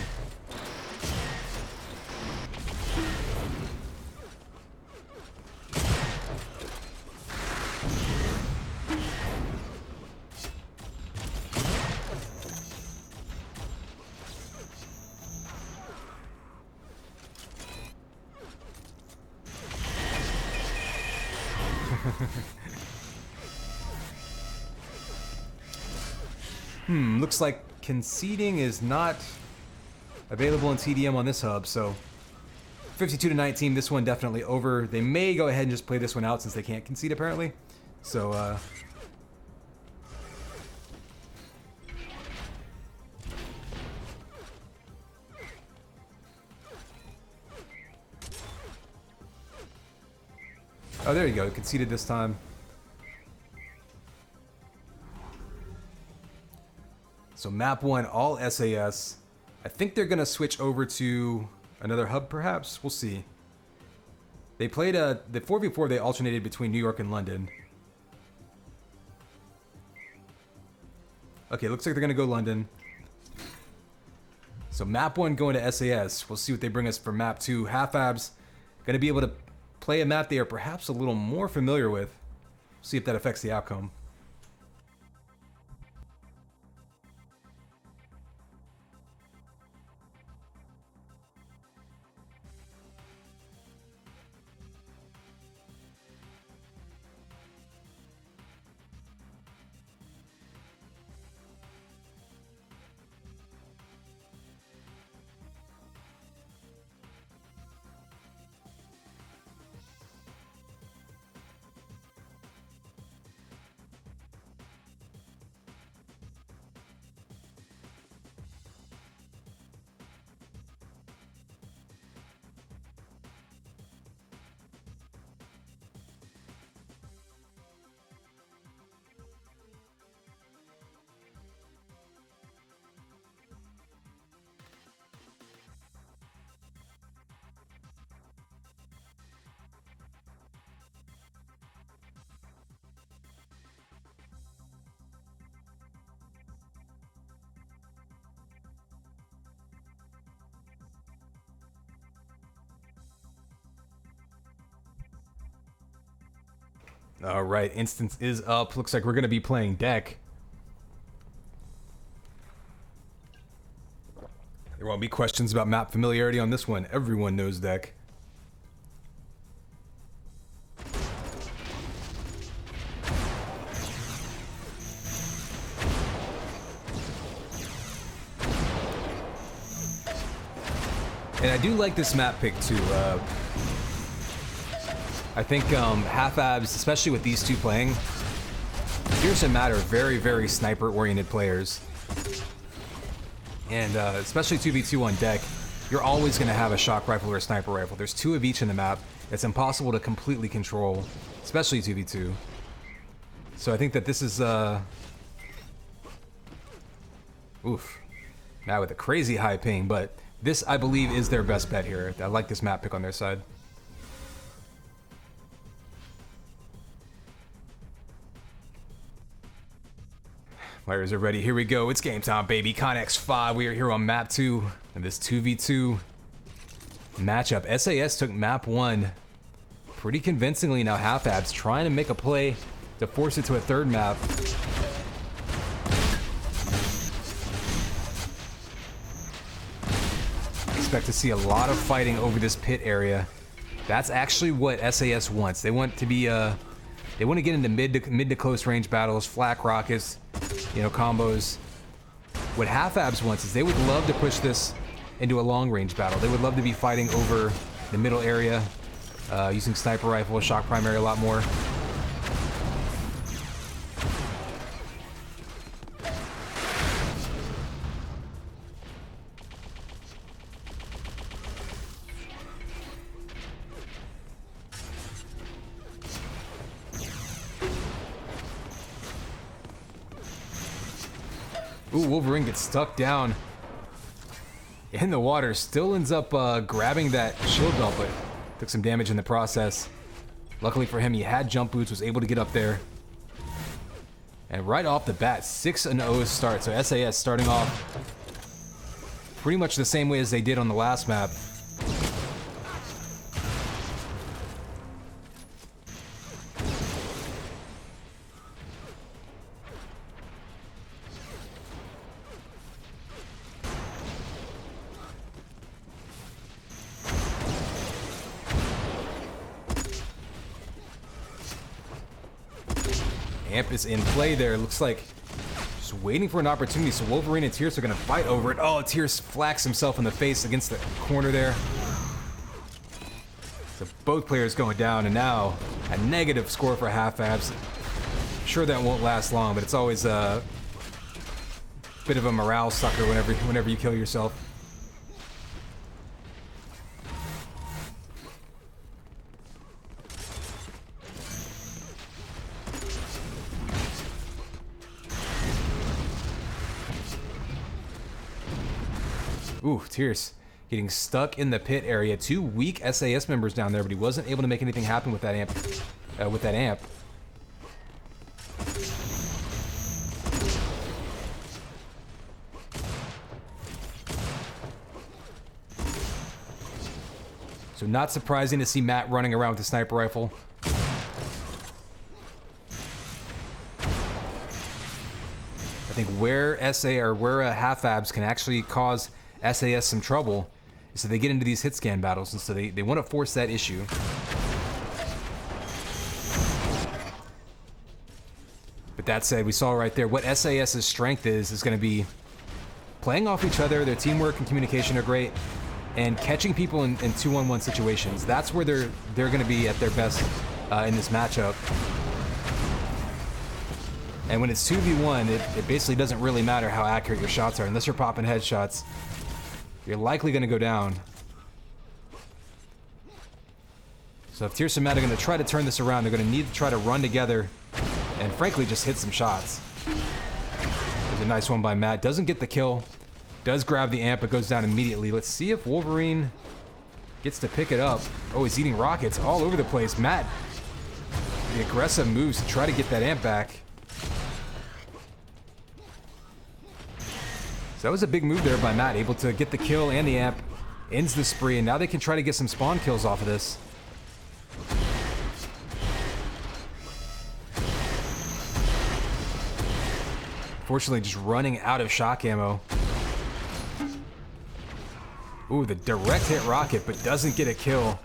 Looks like conceding is not available in TDM on this hub, so 52-19, this one definitely over. They may go ahead and just play this one out since they can't concede apparently. So oh, there you go, conceded this time. So map 1, all SAS. I think they're gonna switch over to another hub perhaps, we'll see. They played the 4v4, they alternated between New York and London. Okay, looks like they're gonna go London. So map 1 going to SAS. We'll see what they bring us for map 2. Half-abs gonna be able to play a map they are perhaps a little more familiar with. See if that affects the outcome. All right, instance is up. Looks like we're going to be playing deck. There won't be questions about map familiarity on this one. Everyone knows deck. And I do like this map pick too. I think half-abs, especially with these two playing, Fierce and Matt are very, very sniper-oriented players. And especially 2v2 on deck, you're always going to have a shock rifle or a sniper rifle. There's 2 of each in the map. It's impossible to completely control, especially 2v2. So I think that this is... Oof. Matt with a crazy high ping, but this, I believe, is their best bet here. I like this map pick on their side. Players are ready. Here we go. It's game time, baby. Connex 5. We are here on map 2 in this 2v2 matchup. SAS took map 1 pretty convincingly. Now half-abs trying to make a play to force it to a third map. expect to see a lot of fighting over this pit area. That's actually what SAS wants. They want to be they want to get into mid to close range battles, flak rockets, you know, combos. What Half Abs wants is they would love to push this into a long range battle. They would love to be fighting over the middle area, using sniper rifle, shock primary a lot more. Ooh, Wolverine gets stuck down in the water. Still ends up grabbing that shield belt, but took some damage in the process. Luckily for him, he had jump boots, was able to get up there. And right off the bat, 6-0 start. So SAS starting off pretty much the same way as they did on the last map. Amp is in play there. Looks like just waiting for an opportunity. So Wolverine and Tierce are going to fight over it. Oh, Tierce flaks himself in the face against the corner there. So both players going down, and now a negative score for Half Abs. Sure, that won't last long, but it's always a bit of a morale sucker whenever you kill yourself. Ooh, Tierce getting stuck in the pit area. 2 weak SAS members down there, but he wasn't able to make anything happen with that amp. So not surprising to see Matt running around with a sniper rifle. I think where Half Abs can actually cause SAS some trouble is that they get into these hit scan battles, and so they want to force that issue. But that said, we saw right there what SAS's strength is going to be playing off each other. Their teamwork and communication are great, and catching people in 2-on-1 situations. That's where they're going to be at their best in this matchup. And when it's 2v1, it basically doesn't really matter how accurate your shots are. Unless you're popping headshots, you're likely going to go down. So if Tierce and Matt are going to try to turn this around, they're going to need to try to run together and frankly just hit some shots. There's a nice one by Matt. Doesn't get the kill. Does grab the amp, but goes down immediately. Let's see if Wolverine gets to pick it up. Oh, he's eating rockets all over the place. Matt, the aggressive moves to try to get that amp back. So that was a big move there by Matt, able to get the kill and the amp, ends the spree, and now they can try to get some spawn kills off of this. Fortunately, just running out of shock ammo. Ooh, the direct hit rocket, but doesn't get a kill.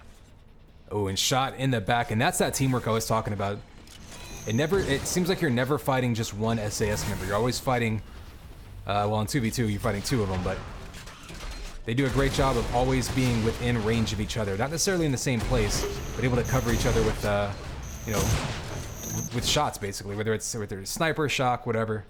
Oh, and shot in the back, and that's that teamwork I was talking about. It seems like you're never fighting just one SAS member. You're always fighting. Well, in 2v2, you're fighting 2 of them, but they do a great job of always being within range of each other. Not necessarily in the same place, but able to cover each other with, you know, with shots, basically. Whether it's sniper, shock, whatever.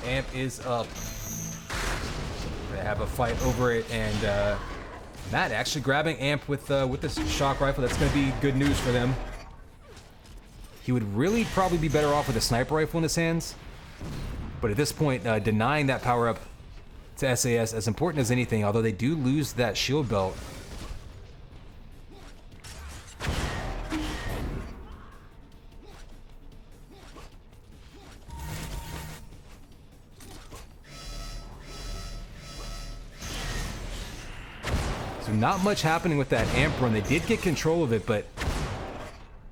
Amp is up. They have a fight over it, and Matt actually grabbing Amp with this shock rifle. That's going to be good news for them. He would really probably be better off with a sniper rifle in his hands, but at this point, denying that power up to SAS, as important as anything, although they do lose that shield belt. So not much happening with that amp run. They did get control of it, but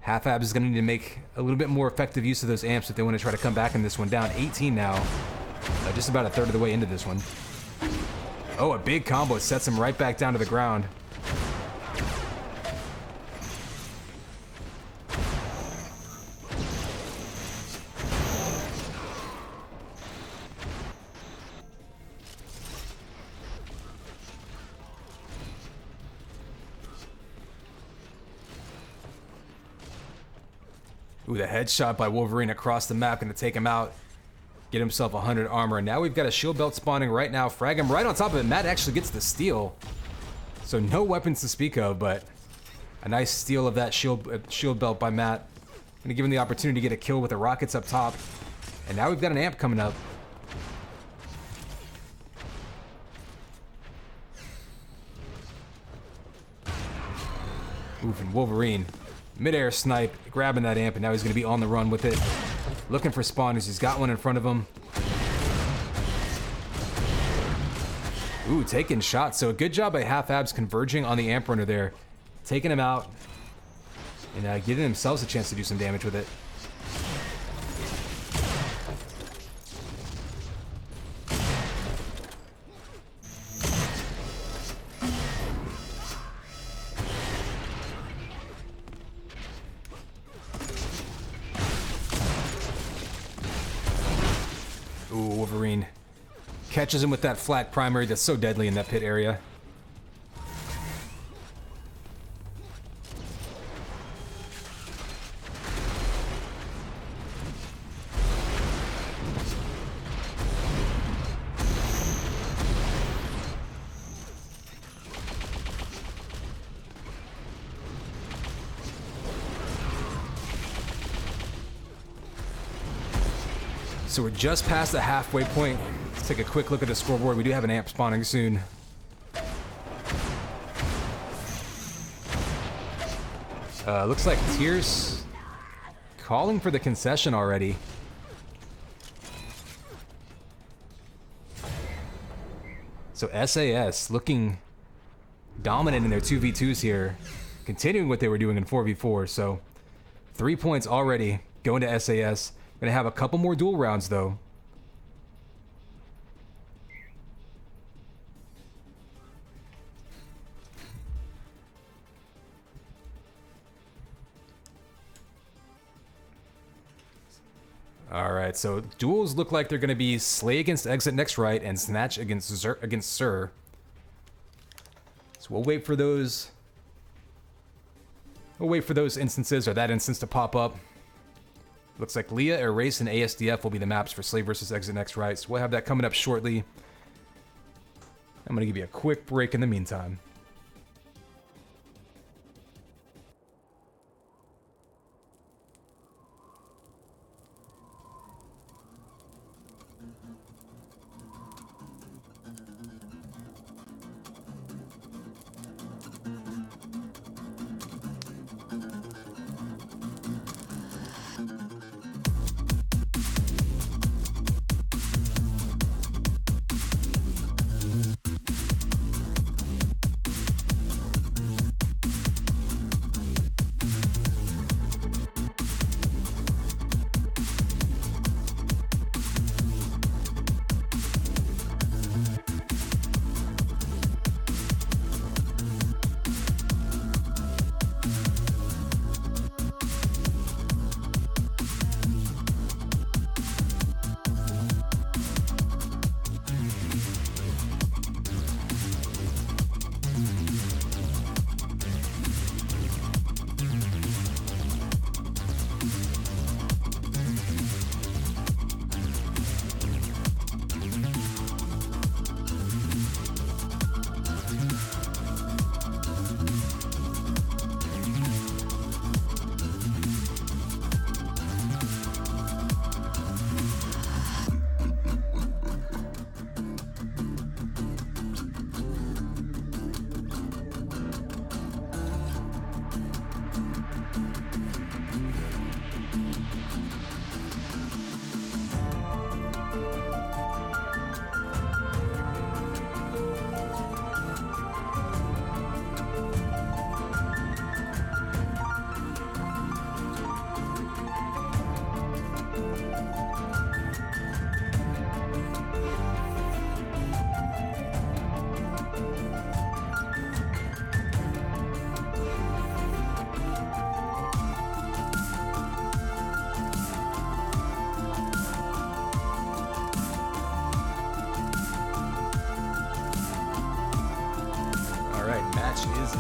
Half-Abs is going to need to make a little bit more effective use of those amps if they want to try to come back in this one. Down 18 now. Just about a third of the way into this one. Oh, a big combo. It sets him right back down to the ground. Ooh, the headshot by Wolverine across the map, going to take him out. Get himself 100 armor. And now we've got a shield belt spawning right now. Frag him right on top of it. Matt actually gets the steal. So no weapons to speak of, but a nice steal of that shield belt by Matt. Going to give him the opportunity to get a kill with the rockets up top. And now we've got an amp coming up. Oof, and Wolverine. Mid-air snipe, grabbing that amp, and now he's going to be on the run with it. Looking for spawners. He's got one in front of him. Ooh, taking shots. So a good job by Half-Abs converging on the amp runner there. Taking him out. And giving themselves a chance to do some damage with it. Ooh, Wolverine catches him with that flat primary that's so deadly in that pit area. So we're just past the halfway point. Let's take a quick look at the scoreboard. We do have an amp spawning soon. Looks like Tears calling for the concession already. So SAS looking dominant in their 2v2s here, continuing what they were doing in 4v4. So 3 points already going to SAS. Gonna have a couple more duel rounds though. All right, so duels look like they're gonna be Slay against Exit Next Right and Snatch against Sir. So we'll wait for those. We'll wait for those instances or that instance to pop up. Looks like Leah, Erase, and ASDF will be the maps for Slay versus Exit Next Right. So we'll have that coming up shortly. I'm going to give you a quick break in the meantime.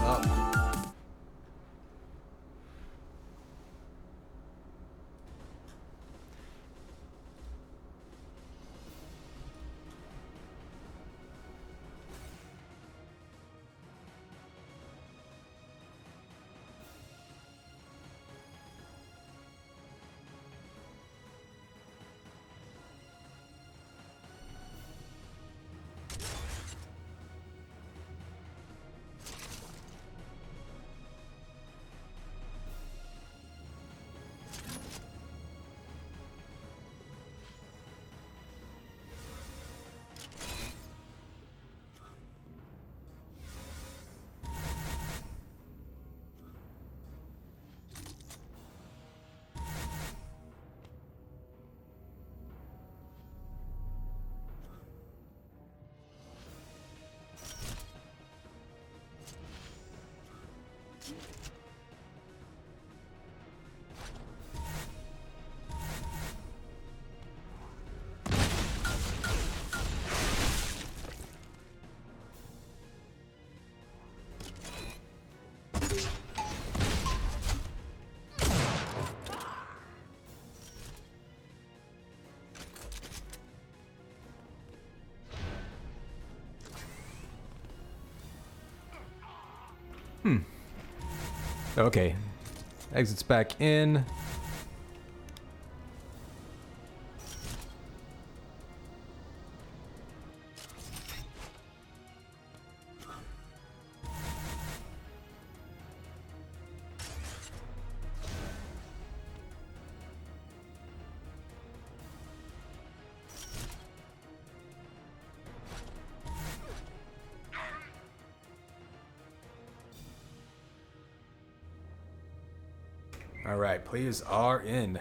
up. Okay. Exits back in. All right, players are in.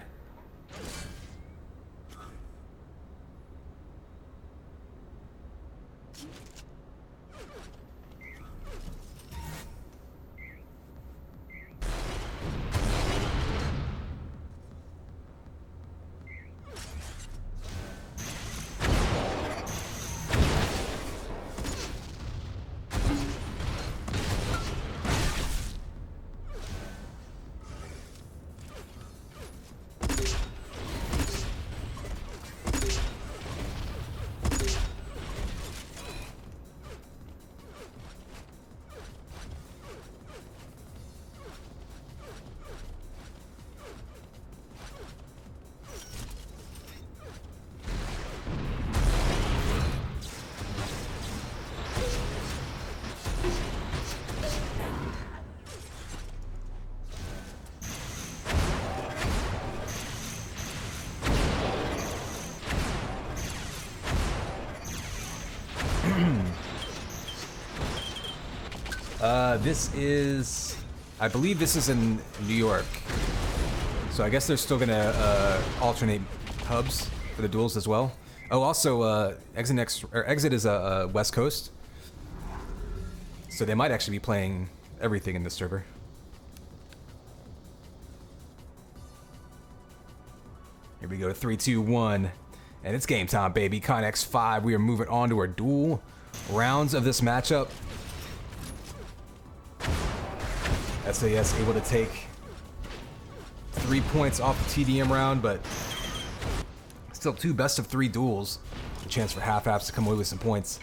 This is, I believe this is in New York. So I guess they're still gonna alternate hubs for the duels as well. Oh, also, Exit is a West Coast, so they might actually be playing everything in this server. Here we go, 3, 2, 1, and it's game time, baby. Connex 5. We are moving on to our duel rounds of this matchup. SAS able to take 3 points off the TDM round, but still 2 best-of-3 duels. A chance for half-halves to come away with some points.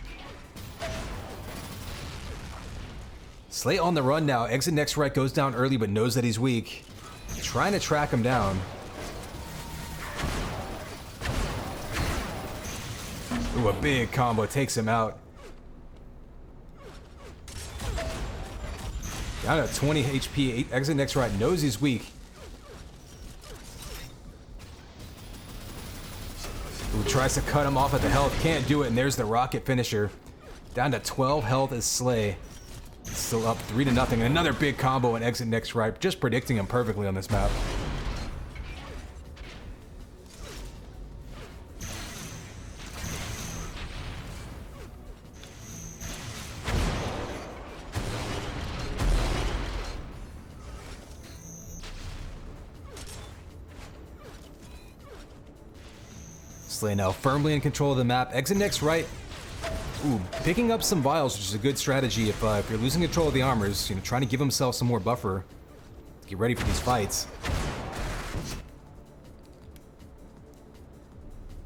Slate on the run now. Exit next right goes down early, but knows that he's weak. Trying to track him down. Ooh, a big combo takes him out. Down at 20 HP. Exit next right knows he's weak. Ooh, tries to cut him off at the health. Can't do it, and there's the rocket finisher. Down to 12 health is Slay. Still up 3-0. And another big combo and Exit next right. Just predicting him perfectly on this map. Slay now firmly in control of the map. Exit next right. Ooh, picking up some vials, which is a good strategy if you're losing control of the armors. You know, trying to give himself some more buffer. Get ready for these fights.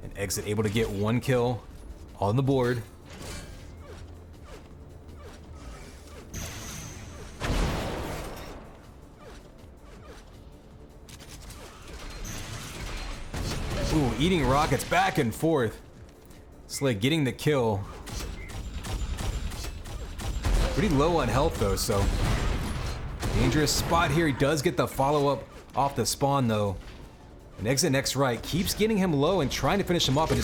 And Exit able to get 1 kill on the board. Ooh, eating rockets back and forth. Slay getting the kill. Pretty low on health though, so dangerous spot here. He does get the follow-up off the spawn though. And Exit next right keeps getting him low and trying to finish him off, and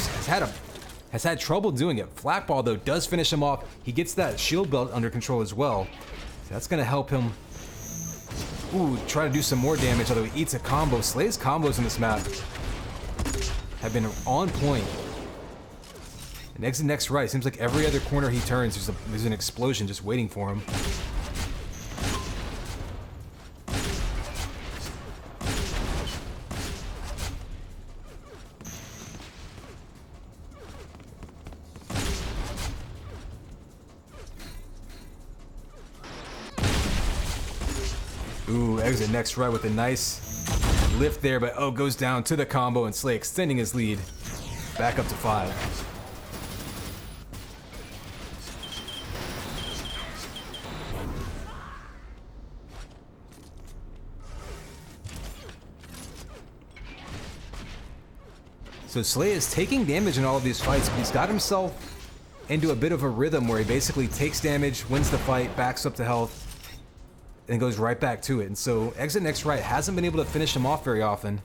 has had trouble doing it. Flatball though does finish him off. He gets that shield belt under control as well. So that's gonna help him. Ooh, try to do some more damage, although he eats a combo. Slay's combos in this map have been on point. And Exit next right. Seems like every other corner he turns, there's an explosion just waiting for him. Ooh, Exit next right with a nice lift there, but goes down to the combo, and Slay extending his lead back up to 5. So Slay is taking damage in all of these fights, but he's got himself into a bit of a rhythm where he basically takes damage, wins the fight, backs up to health, and goes right back to it. And so Exit next right hasn't been able to finish him off very often.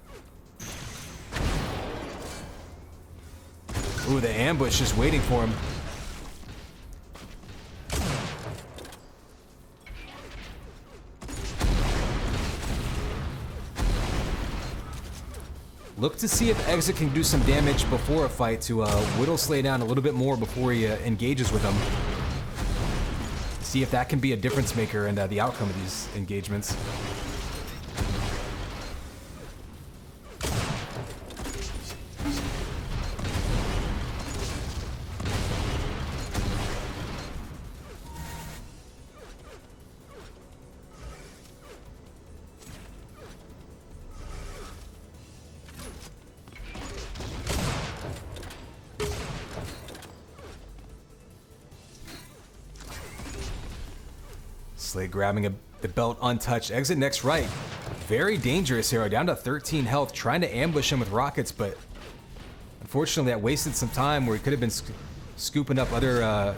Ooh, the ambush just waiting for him. Look to see if Exit can do some damage before a fight to whittle Slay down a little bit more before he engages with him. See if that can be a difference maker in the outcome of these engagements. Slay grabbing the belt untouched. Exit next right. Very dangerous hero, down to 13 health, trying to ambush him with rockets, but unfortunately that wasted some time where he could have been scooping up other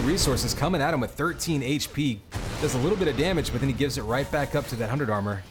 resources. Coming at him with 13 HP. Does a little bit of damage, but then he gives it right back up to that 100 armor.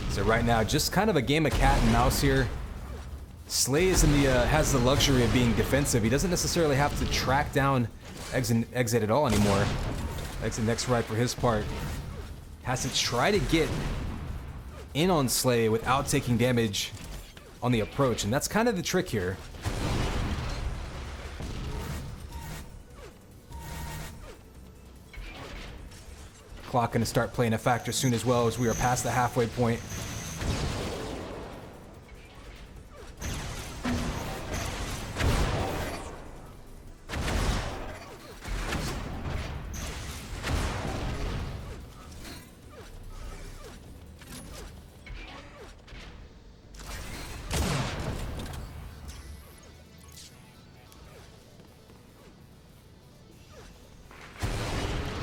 So right now, just kind of a game of cat and mouse here. Slay is has the luxury of being defensive. He doesn't necessarily have to track down Exit at all anymore. Exit next right for his part has to try to get in on Slay without taking damage on the approach, and that's kind of the trick here. Clock going to start playing a factor soon as well, as we are past the halfway point.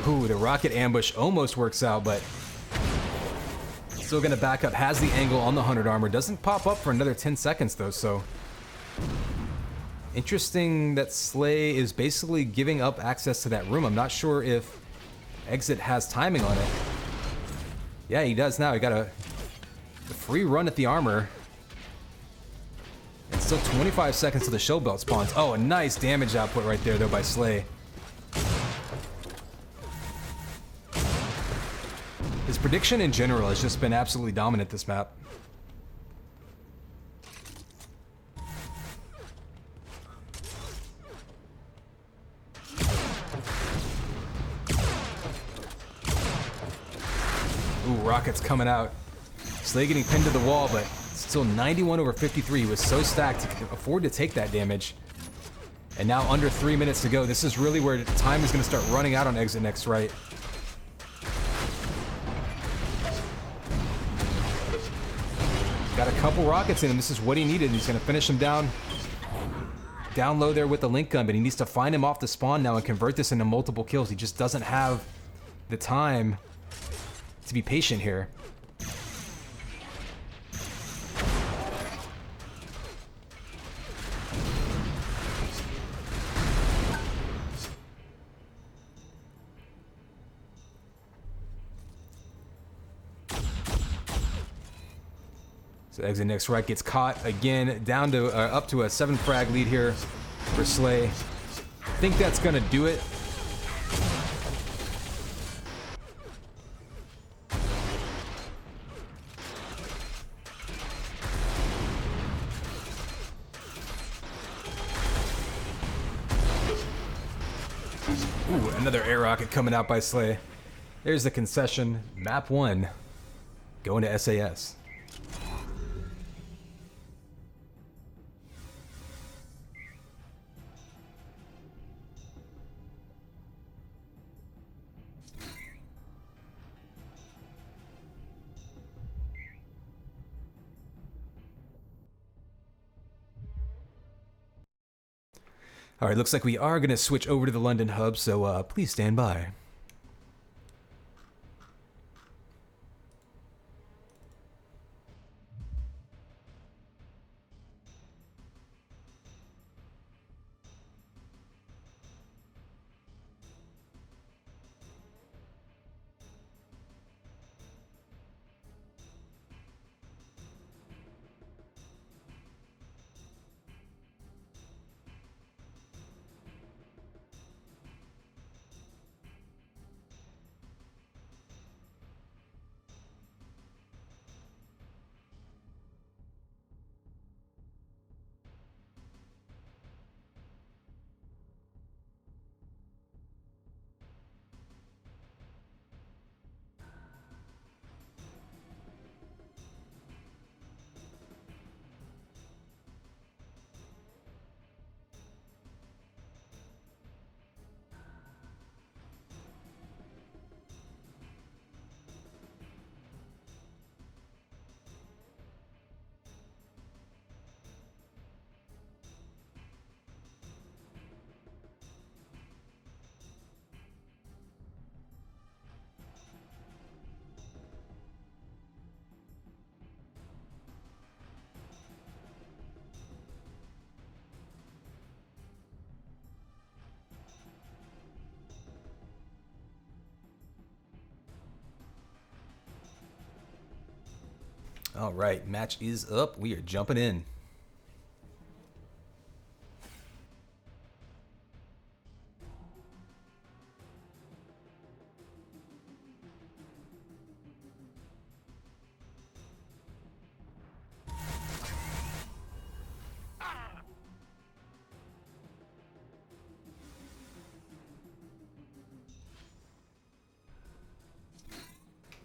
Ooh, the rocket ambush almost works out, but still gonna back up. Has the angle on the 100 armor. Doesn't pop up for another 10 seconds though, so interesting that Slay is basically giving up access to that room. I'm not sure if Exit has timing on it. Yeah, he does now. He got a free run at the armor. It's still 25 seconds till the show belt spawns. Oh, a nice damage output right there though by Slay. His prediction in general has just been absolutely dominant this map. Ooh, rockets coming out. Slay getting pinned to the wall, but still 91 over 53. He was so stacked he could afford to take that damage. And now under 3 minutes to go. This is really where time is going to start running out on Exit Next Right. Got a couple rockets in him. This is what he needed. He's going to finish him down low there with the link gun, but he needs to find him off the spawn now and convert this into multiple kills. He just doesn't have the time to be patient here. So Exit Next Right gets caught again, down to up to a 7 frag lead here for Slay. I think that's gonna do it. Ooh, another air rocket coming out by Slay. There's the concession. Map 1 going to SAS. All right, looks like we are going to switch over to the London hub, so please stand by. All right, match is up. We are jumping in.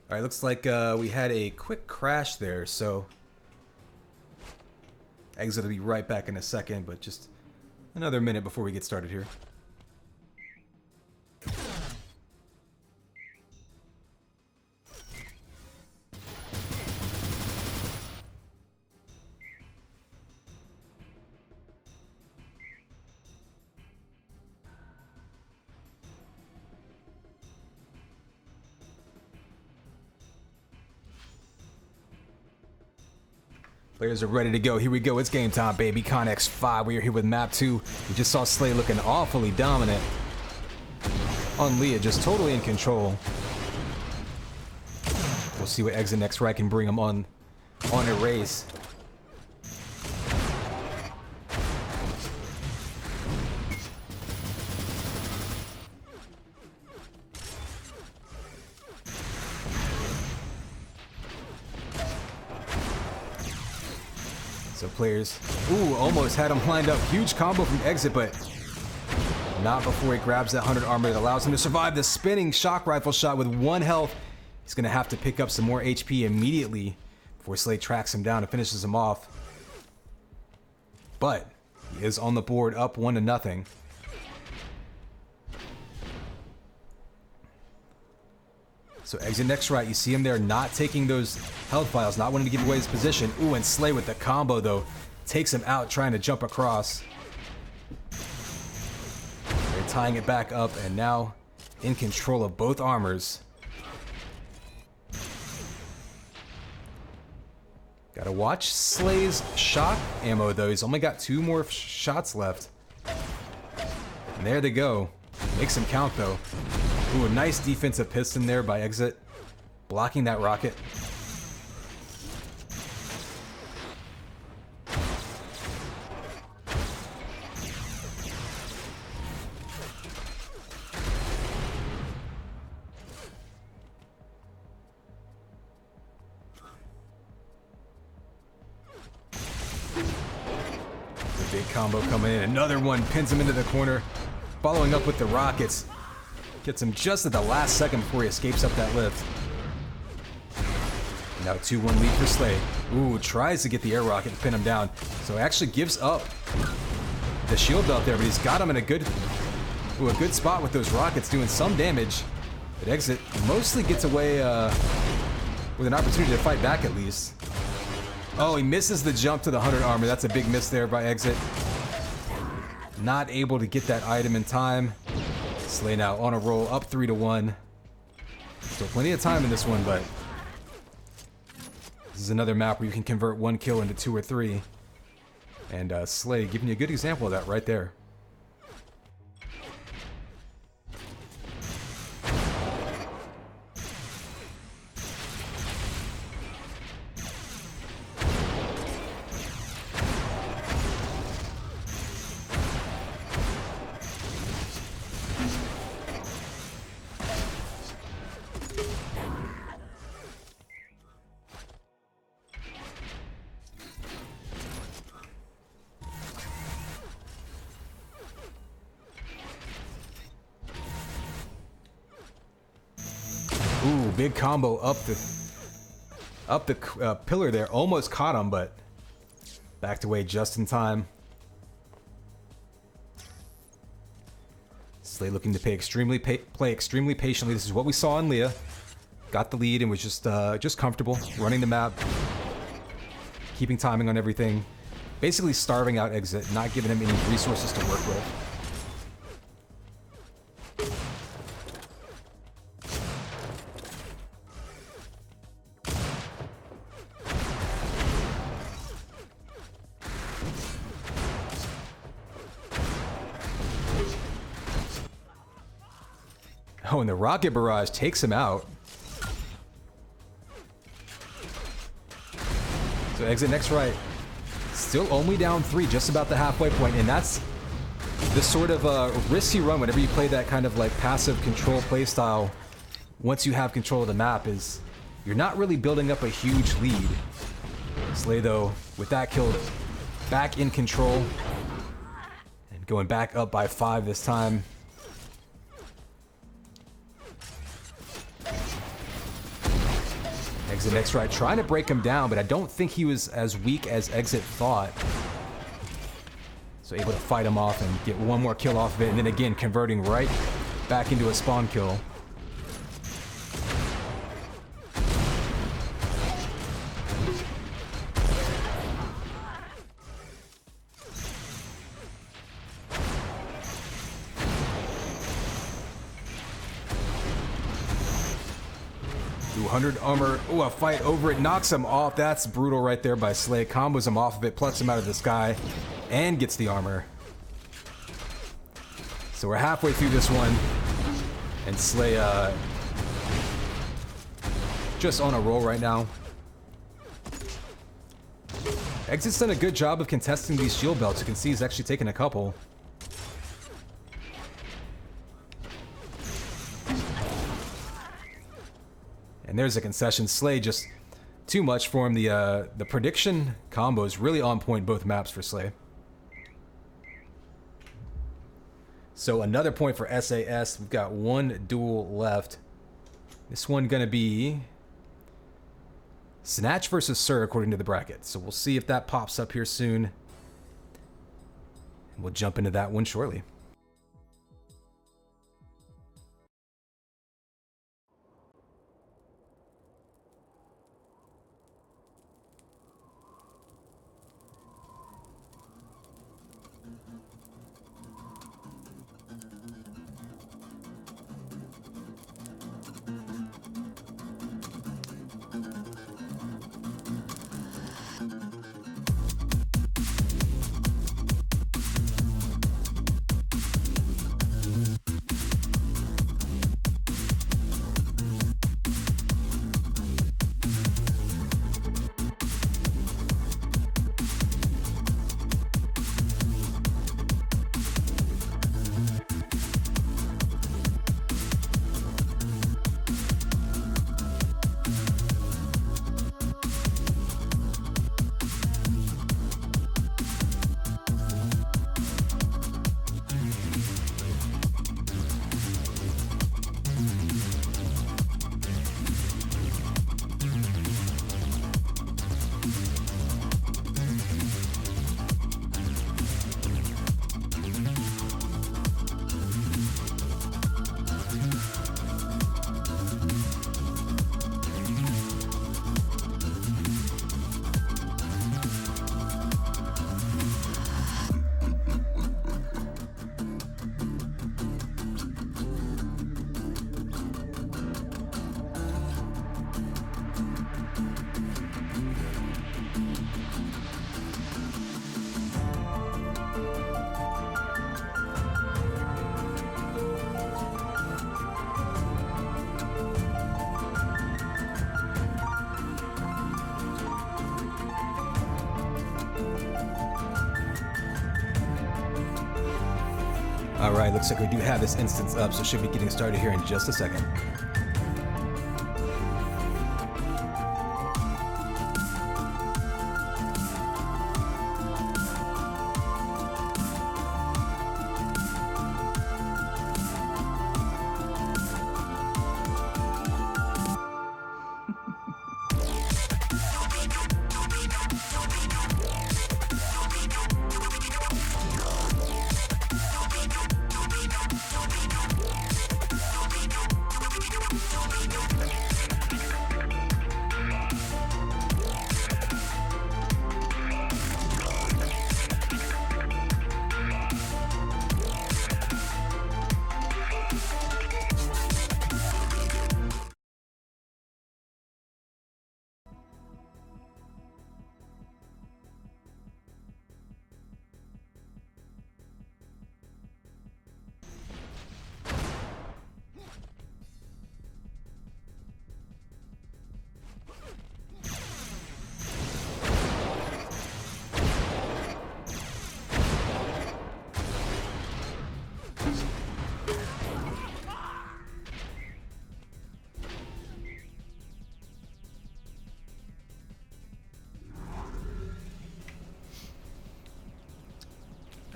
All right, looks like we had a quick crash there, so Exit will be right back in a second, but just another minute before we get started here. Players are ready to go. Here we go. It's game time, baby. Connex 5. We are here with map 2. We just saw Slay looking awfully dominant on Leah, just totally in control. We'll see what Exit Next Right can bring him on a race. So players, ooh, almost had him lined up. Huge combo from Exit, but not before he grabs that 100 armor that allows him to survive the spinning shock rifle shot with 1 health. He's going to have to pick up some more HP immediately before Slay tracks him down and finishes him off. But he is on the board, up 1-0. So Exit Next Right, you see him there not taking those health vials, not wanting to give away his position. Ooh, and Slay with the combo though, takes him out trying to jump across. They're tying it back up and now in control of both armors. Gotta watch Slay's shock ammo though, he's only got 2 more shots left. And there they go, makes him count though. Ooh, a nice defensive piston there by Exit, blocking that rocket. The big combo coming in, another one pins him into the corner, following up with the rockets. Gets him just at the last second before he escapes up that lift. Now 2-1 lead for Slay. Ooh, tries to get the air rocket and pin him down. So he actually gives up the shield belt there, but he's got him in a good spot with those rockets doing some damage. But Exit mostly gets away with an opportunity to fight back at least. Oh, he misses the jump to the 100 armor. That's a big miss there by Exit. Not able to get that item in time. Slay now on a roll, up 3-1. Still plenty of time in this one, but this is another map where you can convert 1 kill into 2 or 3. And Slay giving you a good example of that right there. Ooh, big combo up the pillar there. Almost caught him, but backed away just in time. Slay looking to play extremely patiently. This is what we saw in Leah. Got the lead and was just comfortable running the map, keeping timing on everything, basically starving out Exit, not giving him any resources to work with. Oh, and the rocket barrage takes him out. So Exit Next Right, still only down 3, just about the halfway point, and that's the sort of risky run whenever you play that kind of like passive control playstyle. Once you have control of the map, is you're not really building up a huge lead. Slay though, with that kill, back in control and going back up by 5 this time. Exit Next Right trying to break him down, but I don't think he was as weak as Exit thought. So able to fight him off and get 1 more kill off of it, and then again converting right back into a spawn kill. 100 armor. Ooh, a fight over it. Knocks him off. That's brutal right there by Slay. Combos him off of it, plucks him out of the sky, and gets the armor. So we're halfway through this one. And Slay, just on a roll right now. Exit's done a good job of contesting these shield belts. You can see he's actually taken a couple. And there's a concession. Slay just too much for him. The prediction combo is really on point both maps for Slay. So another point for SAS. We've got one duel left. This one gonna be Snatch versus Sir according to the bracket. So we'll see if that pops up here soon. We'll jump into that one shortly. Alright, looks like we do have this instance up, so should be getting started here in just a second.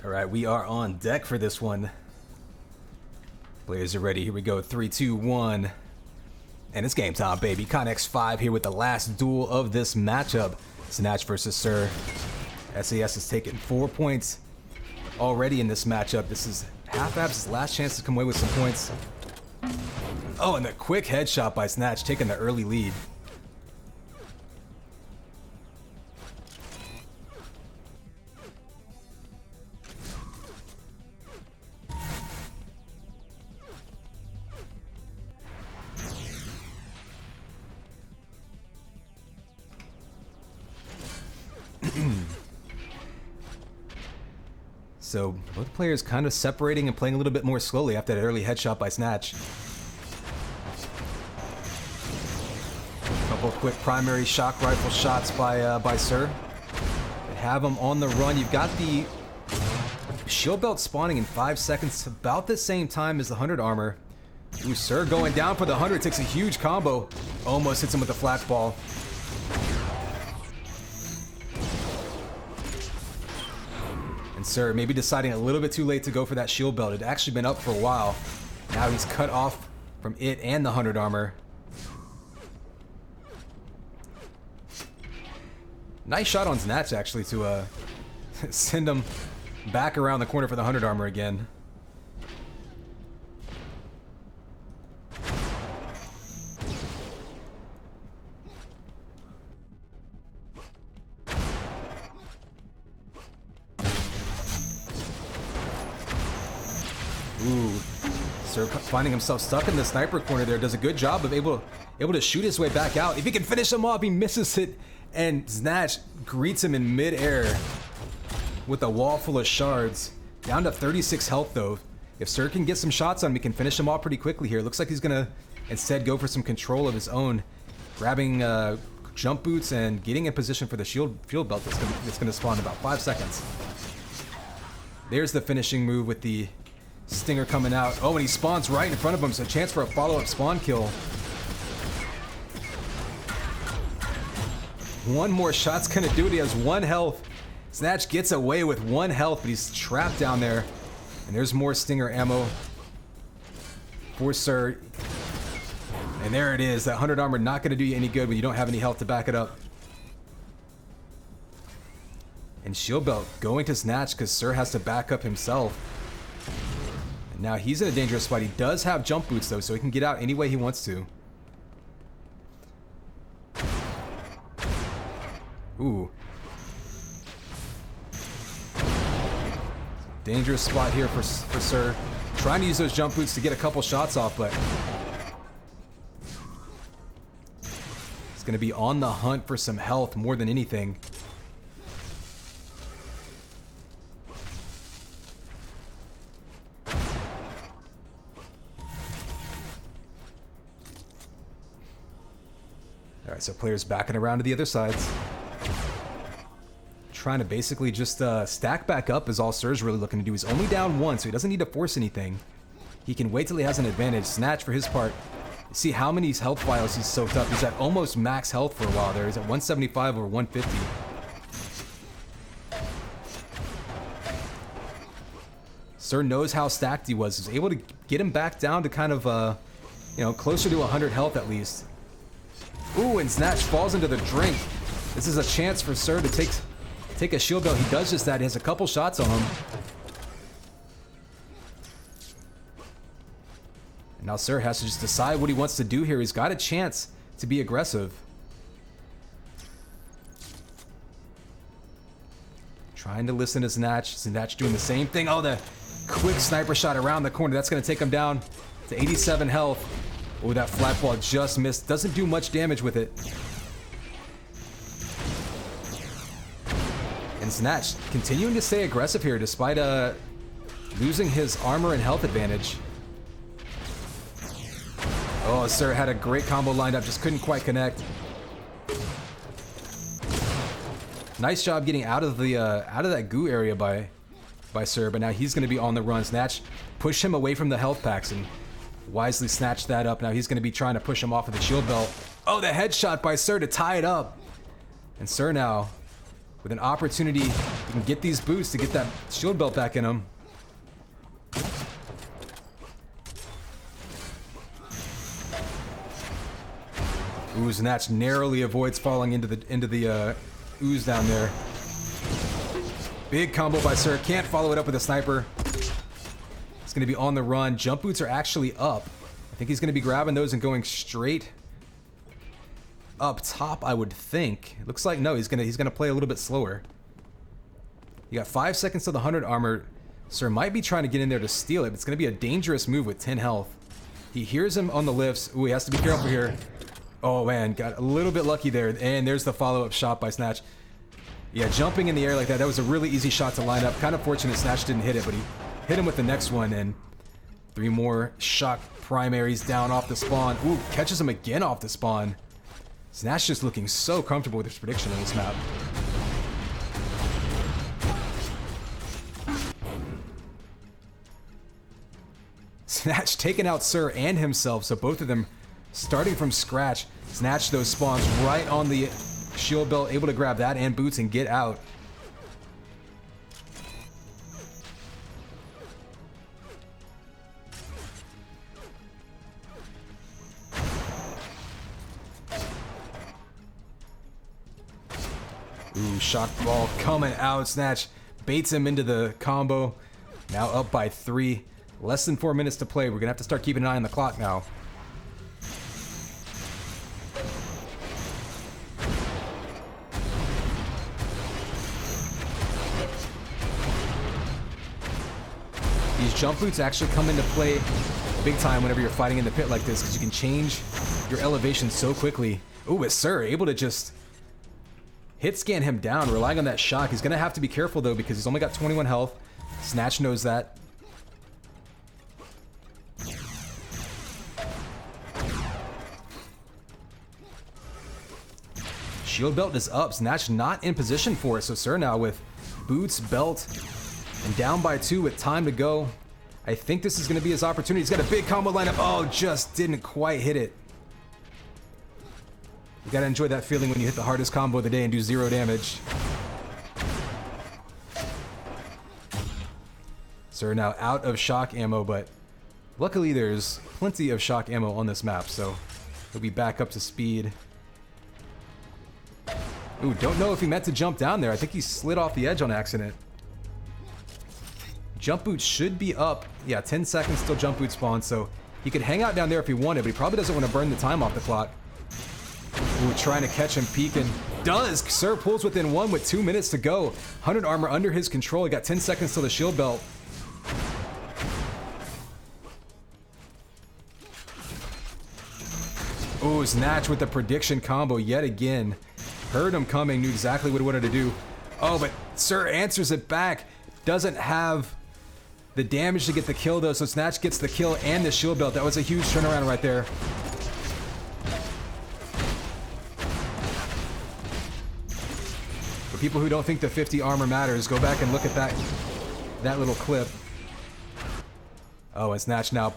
Alright, we are on deck for this one. Players are ready. Here we go. 3, 2, 1. And it's game time, baby. Connex 5 here with the last duel of this matchup. Snatch versus Sir. SAS has taken 4 points already in this matchup. This is Half-App's last chance to come away with some points. Oh, and a quick headshot by Snatch, taking the early lead. So both players kind of separating and playing a little bit more slowly after that early headshot by Snatch. Couple quick primary shock rifle shots by Sir. They have him on the run. You've got the shield belt spawning in 5 seconds, about the same time as the 100 armor. Ooh, Sir going down for the 100, takes a huge combo. Almost hits him with the flash ball. And Sir maybe deciding a little bit too late to go for that shield belt. It had actually been up for a while. Now he's cut off from it and the 100 armor. Nice shot on Snatch, actually, to send him back around the corner for the 100 armor again. Ooh, Sir finding himself stuck in the sniper corner there, does a good job of able to shoot his way back out. If he can finish him off, he misses it, and Snatch greets him in mid-air with a wall full of shards. Down to 36 health though. If Sir can get some shots on him, he can finish him off pretty quickly here. Looks like he's gonna instead go for some control of his own, grabbing jump boots and getting in position for the shield belt that's gonna spawn in about 5 seconds. There's the finishing move with the Stinger coming out. Oh, and he spawns right in front of him, so a chance for a follow-up spawn kill. One more shot's gonna do it. He has 1 health. Snatch gets away with 1 health, but he's trapped down there. And there's more Stinger ammo for Sir. And there it is. That 100 armor not gonna do you any good when you don't have any health to back it up. And shield belt going to Snatch because Sir has to back up himself. And now he's in a dangerous spot. He does have jump boots though, so he can get out any way he wants to. Ooh. Dangerous spot here for Sir. Trying to use those jump boots to get a couple shots off, but he's going to be on the hunt for some health more than anything. Alright, so players backing around to the other sides. Trying to basically just stack back up is all Sir's really looking to do. He's only down 1, so he doesn't need to force anything. He can wait till he has an advantage. Snatch, for his part, see how many health vials he's soaked up. He's at almost max health for a while there. He's at 175 or 150. Sir knows how stacked he was. He's able to get him back down to kind of, closer to 100 health at least. Ooh, and Snatch falls into the drink. This is a chance for Sir to take a shield belt. He does just that. He has a couple shots on him. And now Sir has to just decide what he wants to do here. He's got a chance to be aggressive. Trying to listen to Snatch. Snatch doing the same thing. Oh, the quick sniper shot around the corner. That's going to take him down to 87 health. Oh, that flat ball just missed. Doesn't do much damage with it. And Snatch continuing to stay aggressive here despite losing his armor and health advantage. Oh, Sir had a great combo lined up, just couldn't quite connect. Nice job getting out of that goo area by Sir, but now he's going to be on the run. Snatch push him away from the health packs and wisely snatched that up. Now he's going to be trying to push him off of the shield belt. Oh, the headshot by Sir to tie it up. And Sir now with an opportunity, he can get these boosts to get that shield belt back in him. Ooh, Snatch narrowly avoids falling into the ooze down there. Big combo by Sir. Can't follow it up with a sniper. He's going to be on the run. Jump boots are actually up. I think he's going to be grabbing those and going straight up top, I would think. It looks like no, he's gonna play a little bit slower. You got 5 seconds to the 100 armor. Sir might be trying to get in there to steal it, but it's gonna be a dangerous move with 10 health. He hears him on the lifts. Ooh, he has to be careful here. Oh man, got a little bit lucky there, and there's the follow-up shot by Snatch. Yeah, jumping in the air like that, that was a really easy shot to line up. Kind of fortunate Snatch didn't hit it, but he hit him with the next one, and 3 more shock primaries down off the spawn. Ooh, catches him again off the spawn. Snatch just looking so comfortable with his prediction on this map. Snatch taking out Sir and himself, so both of them starting from scratch. Snatch those spawns right on the shield belt, able to grab that and boots and get out. Ooh, shock ball coming out. Snatch baits him into the combo. Now up by 3. Less than 4 minutes to play. We're gonna have to start keeping an eye on the clock now. These jump boots actually come into play big time whenever you're fighting in the pit like this, because you can change your elevation so quickly. Ooh, but Sir able to just hit scan him down, relying on that shock. He's gonna have to be careful though, because he's only got 21 health. Snatch knows that. Shield belt is up. Snatch not in position for it. So Sir now with boots, belt, and down by 2 with time to go. I think this is going to be his opportunity. He's got a big combo lineup. Oh, just didn't quite hit it. You got to enjoy that feeling when you hit the hardest combo of the day and do 0 damage. Sir now out of shock ammo, but luckily there's plenty of shock ammo on this map, so he'll be back up to speed. Ooh, don't know if he meant to jump down there. I think he slid off the edge on accident. Jump boots should be up. Yeah, 10 seconds till jump boot spawn, so he could hang out down there if he wanted, but he probably doesn't want to burn the time off the clock. Ooh, trying to catch him peeking. Does! Sir pulls within 1 with 2 minutes to go. 100 armor under his control. He got 10 seconds till the shield belt. Ooh, Snatch with the prediction combo yet again. Heard him coming, knew exactly what he wanted to do. Oh, but Sir answers it back. Doesn't have the damage to get the kill though, so Snatch gets the kill and the shield belt. That was a huge turnaround right there. For people who don't think the 50 armor matters, go back and look at that little clip. Oh, and Snatch now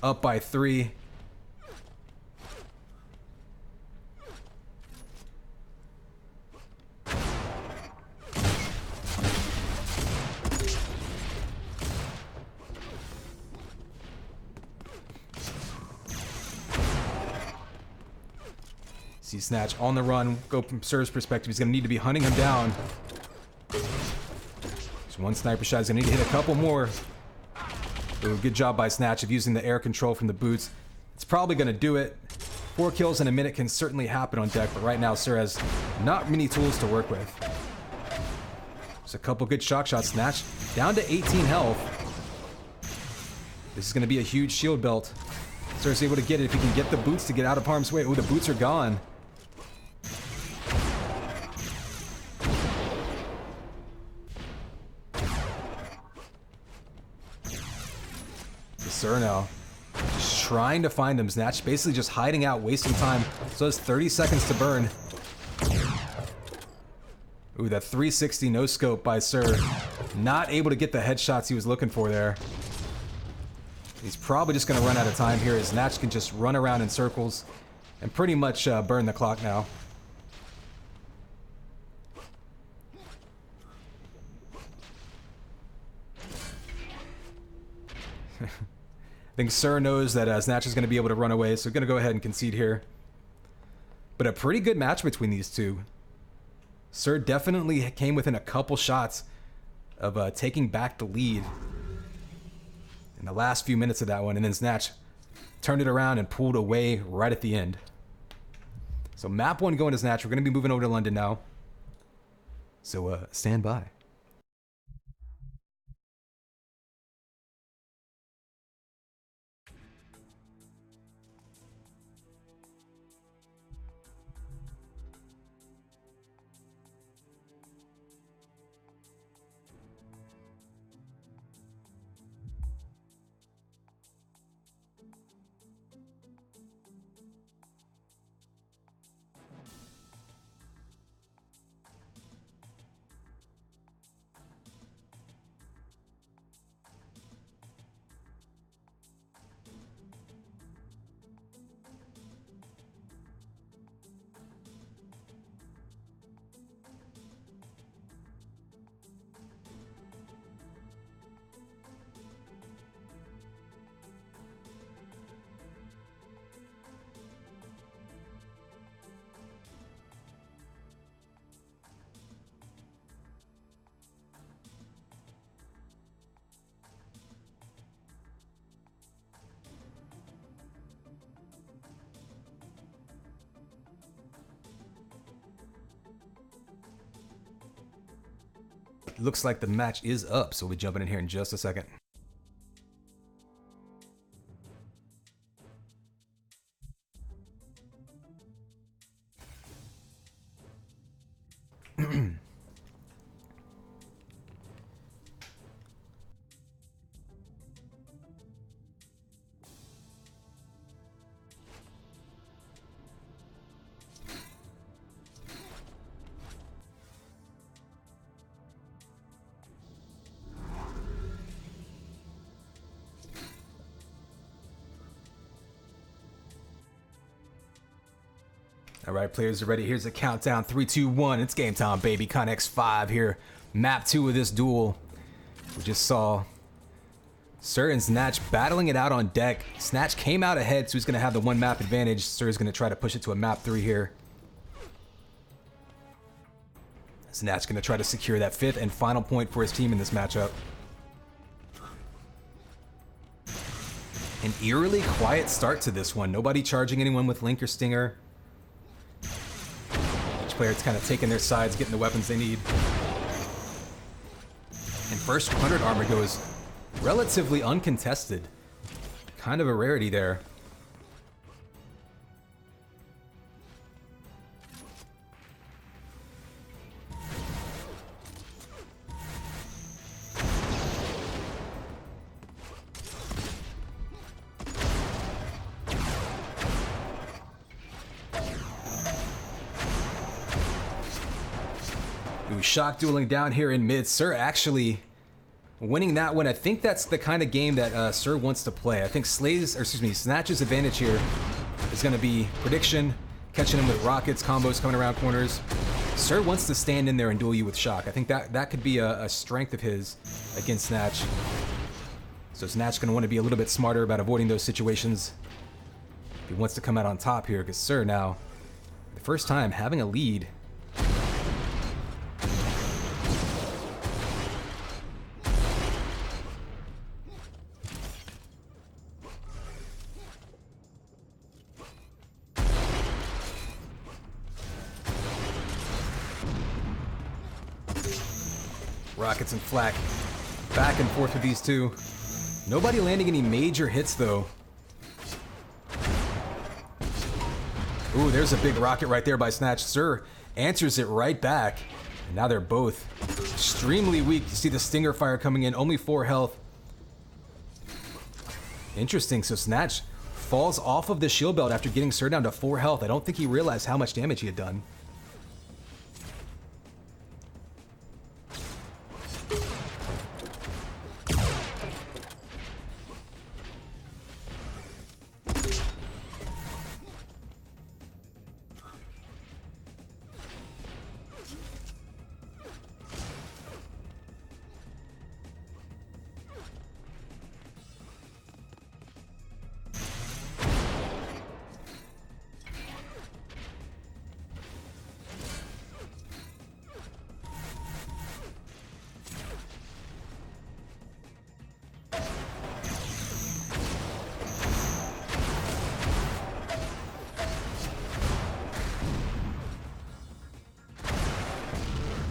up by 3. See Snatch on the run. Go from Sir's perspective. He's going to need to be hunting him down. Just 1 sniper shot. He's going to need to hit a couple more. Ooh, good job by Snatch of using the air control from the boots. It's probably going to do it. 4 kills in a minute can certainly happen on deck, but right now Sir has not many tools to work with. Just a couple good shock shots. Snatch down to 18 health. This is going to be a huge shield belt. Sir's able to get it if he can get the boots to get out of harm's way. Ooh, the boots are gone. Sir now just trying to find him. Snatch basically just hiding out, wasting time. So has 30 seconds to burn. Ooh, that 360 no scope by Sir. Not able to get the headshots he was looking for there. He's probably just going to run out of time here as Snatch can just run around in circles and pretty much burn the clock now. I think Sir knows that Snatch is going to be able to run away, so going to go ahead and concede here. But a pretty good match between these two. Sir definitely came within a couple shots of taking back the lead in the last few minutes of that one, and then Snatch turned it around and pulled away right at the end. So map 1 going to Snatch. We're going to be moving over to London now. So stand by. looks like the match is up, so we'll be jumping in here in just a second. All right, players are ready. Here's the countdown. 3, 2, 1. It's game time, baby. Connex 5 here. Map 2 of this duel. We just saw Sir and Snatch battling it out on deck. Snatch came out ahead, so he's going to have the 1 map advantage. Sir is going to try to push it to a map 3 here. Snatch going to try to secure that 5th and final point for his team in this matchup. An eerily quiet start to this one. Nobody charging anyone with Link or Stinger. Players kind of taking their sides, getting the weapons they need. And first 100 armor goes relatively uncontested. Kind of a rarity there. Shock dueling down here in mid. Sir actually winning that one. I think that's the kind of game that Sir wants to play. I think Snatch's advantage here is going to be prediction, catching him with rockets, combos coming around corners. Sir wants to stand in there and duel you with shock. I think that could be a strength of his against Snatch. So Snatch going to want to be a little bit smarter about avoiding those situations. He wants to come out on top here because Sir now, the first time having a lead. Rockets and flak back and forth with these two. Nobody landing any major hits though. Ooh, there's a big rocket right there by Snatch. Sir answers it right back. And now they're both extremely weak. You see the Stinger fire coming in, only 4 health. Interesting, so Snatch falls off of the shield belt after getting Sir down to 4 health. I don't think he realized how much damage he had done.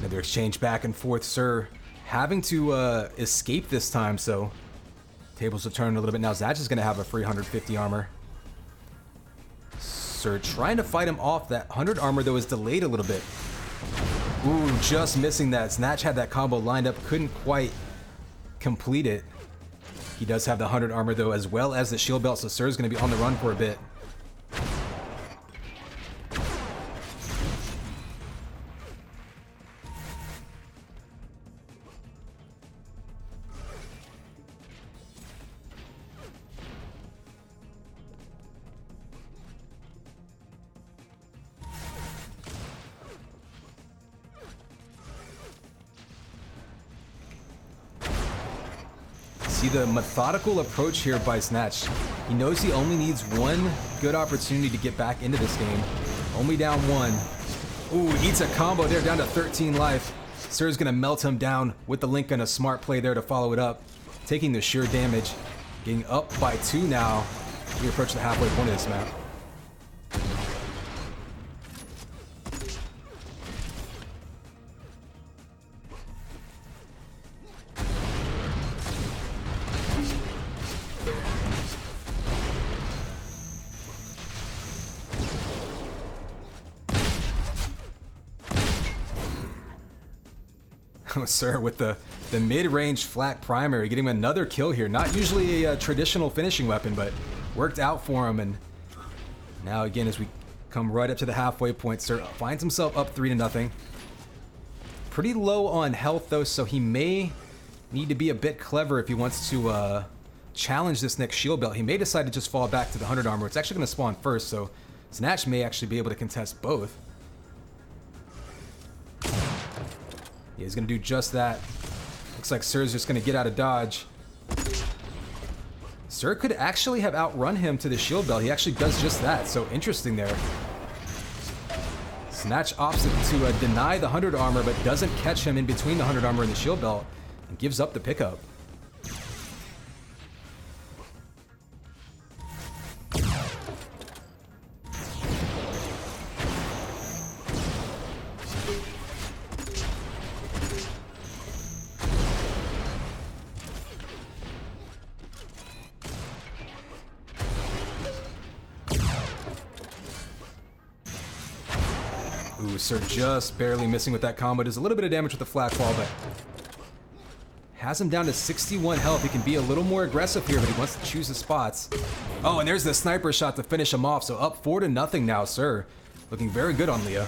Another exchange back and forth. Sir having to escape this time, so tables have turned a little bit now. Zatch is going to have a free 150 armor. Sir trying to fight him off. That 100 armor, though, is delayed a little bit. Ooh, just missing that. Snatch had that combo lined up, couldn't quite complete it. He does have the 100 armor, though, as well as the shield belt, so Sir's going to be on the run for a bit. See the methodical approach here by Snatch. He knows he only needs 1 good opportunity to get back into this game. Only down 1. Ooh, eats a combo there, down to 13 life. Sir's gonna melt him down with the Link and a smart play there to follow it up. Taking the sheer damage. Getting up by 2 now. We approach the halfway point of this map. Oh, sir, with the mid-range flat primary, getting him another kill here. Not usually a traditional finishing weapon, but worked out for him. And now again, as we come right up to the halfway point, sir finds himself up 3-0. Pretty low on health though, so he may need to be a bit clever if he wants to challenge this next shield belt. He may decide to just fall back to the 100 armor. It's actually going to spawn first, so Snatch may actually be able to contest both. Yeah, he's going to do just that. Looks like Sir's just going to get out of dodge. Sir could actually have outrun him to the shield belt. He actually does just that, so interesting there. Snatch opts to deny the 100 armor, but doesn't catch him in between the 100 armor and the shield belt, and gives up the pickup. Ooh, Sir just barely missing with that combo. Does a little bit of damage with the flat fall, but has him down to 61 health. He can be a little more aggressive here, but he wants to choose his spots. Oh, and there's the sniper shot to finish him off. So up 4-0 now, Sir. Looking very good on Leah.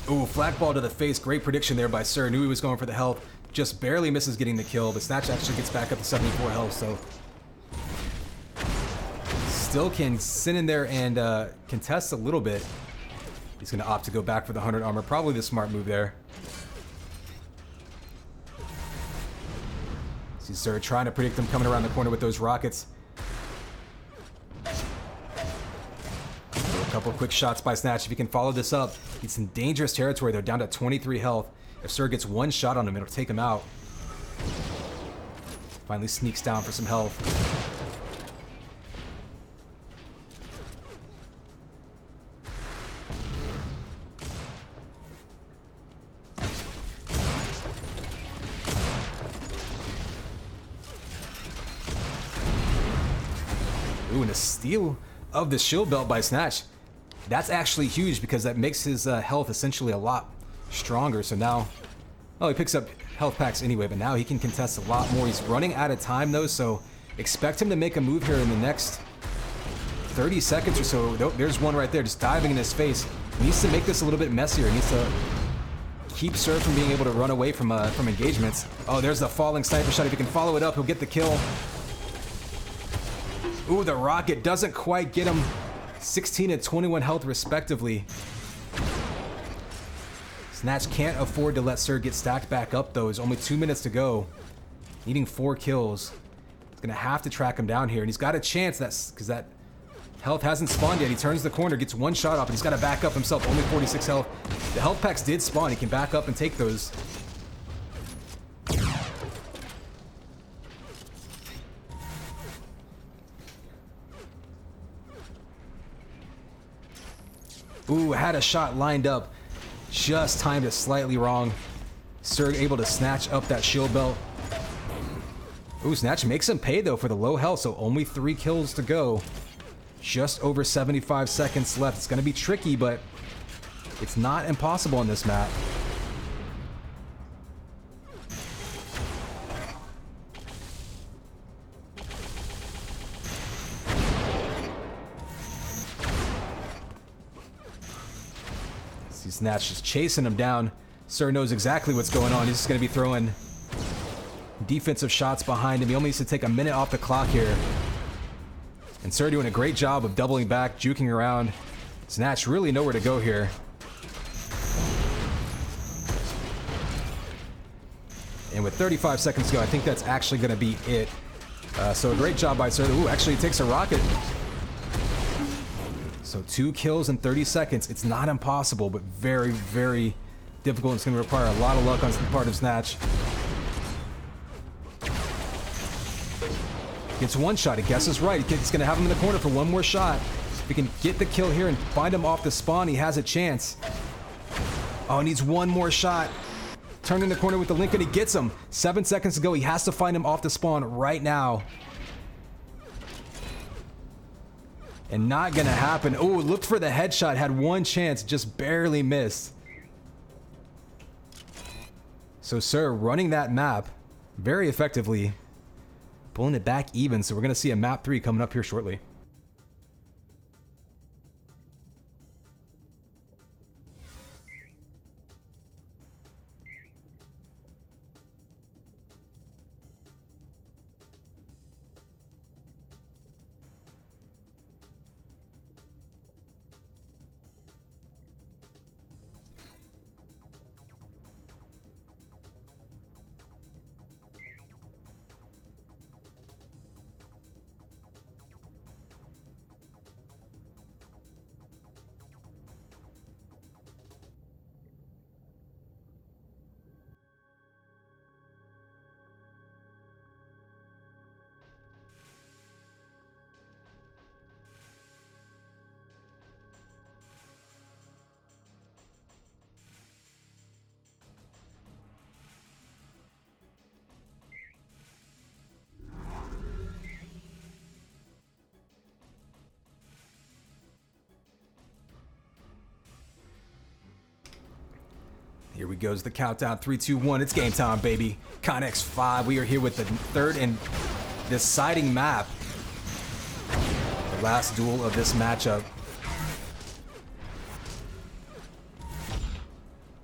Ooh, flat ball to the face. Great prediction there by Sir. Knew he was going for the health. Just barely misses getting the kill, but Snatch actually gets back up to 74 health, so still can sit in there and contest a little bit. He's going to opt to go back for the 100 armor. Probably the smart move there. See Sir trying to predict him coming around the corner with those rockets. A couple quick shots by Snatch. If he can follow this up, he's in dangerous territory. They're down to 23 health. If Sir gets one shot on him, it'll take him out. Finally sneaks down for some health. Ooh, and a steal of the shield belt by Snatch. That's actually huge because that makes his health essentially a lot stronger. So now, oh, he picks up health packs anyway, but now he can contest a lot more. He's running out of time though, so expect him to make a move here in the next 30 seconds or so. There's one right there, just diving in his face. He needs to make this a little bit messier. He needs to keep Sir from being able to run away from engagements. Oh, there's the falling sniper shot. If he can follow it up, he'll get the kill. Ooh, the rocket doesn't quite get him. 16 and 21 health respectively. Snatch can't afford to let Sir get stacked back up though. There's only 2 minutes to go. Needing 4 kills. He's gonna have to track him down here, and he's got a chance because that health hasn't spawned yet. He turns the corner, gets one shot off, and he's got to back up himself. Only 46 health. The health packs did spawn. He can back up and take those. Ooh, had a shot lined up. Just timed it slightly wrong. Sir able to snatch up that shield belt. Ooh, Snatch makes him pay though for the low health, so only 3 kills to go. Just over 75 seconds left. It's going to be tricky, but it's not impossible on this map. See Snatch just chasing him down. Sir knows exactly what's going on. He's just going to be throwing defensive shots behind him. He only needs to take a minute off the clock here. And Sir doing a great job of doubling back, juking around. Snatch really nowhere to go here. And with 35 seconds to go, I think that's actually going to be it. So a great job by Sir. Ooh, actually he takes a rocket. So 2 kills in 30 seconds. It's not impossible, but very, very difficult. It's going to require a lot of luck on the part of Snatch. Gets one shot. He guesses right. He's going to have him in the corner for one more shot. If he can get the kill here and find him off the spawn, he has a chance. Oh, he needs one more shot. Turning the corner with the link, and he gets him. 7 seconds to go. He has to find him off the spawn right now. And not gonna happen. Oh, looked for the headshot. Had one chance, just barely missed. So, Sir, running that map very effectively. Pulling it back even, so we're gonna see a map 3 coming up here shortly. Here we goes the countdown. 3, 2, 1. It's game time, baby. Connex 5. We are here with the third and deciding map. The last duel of this matchup.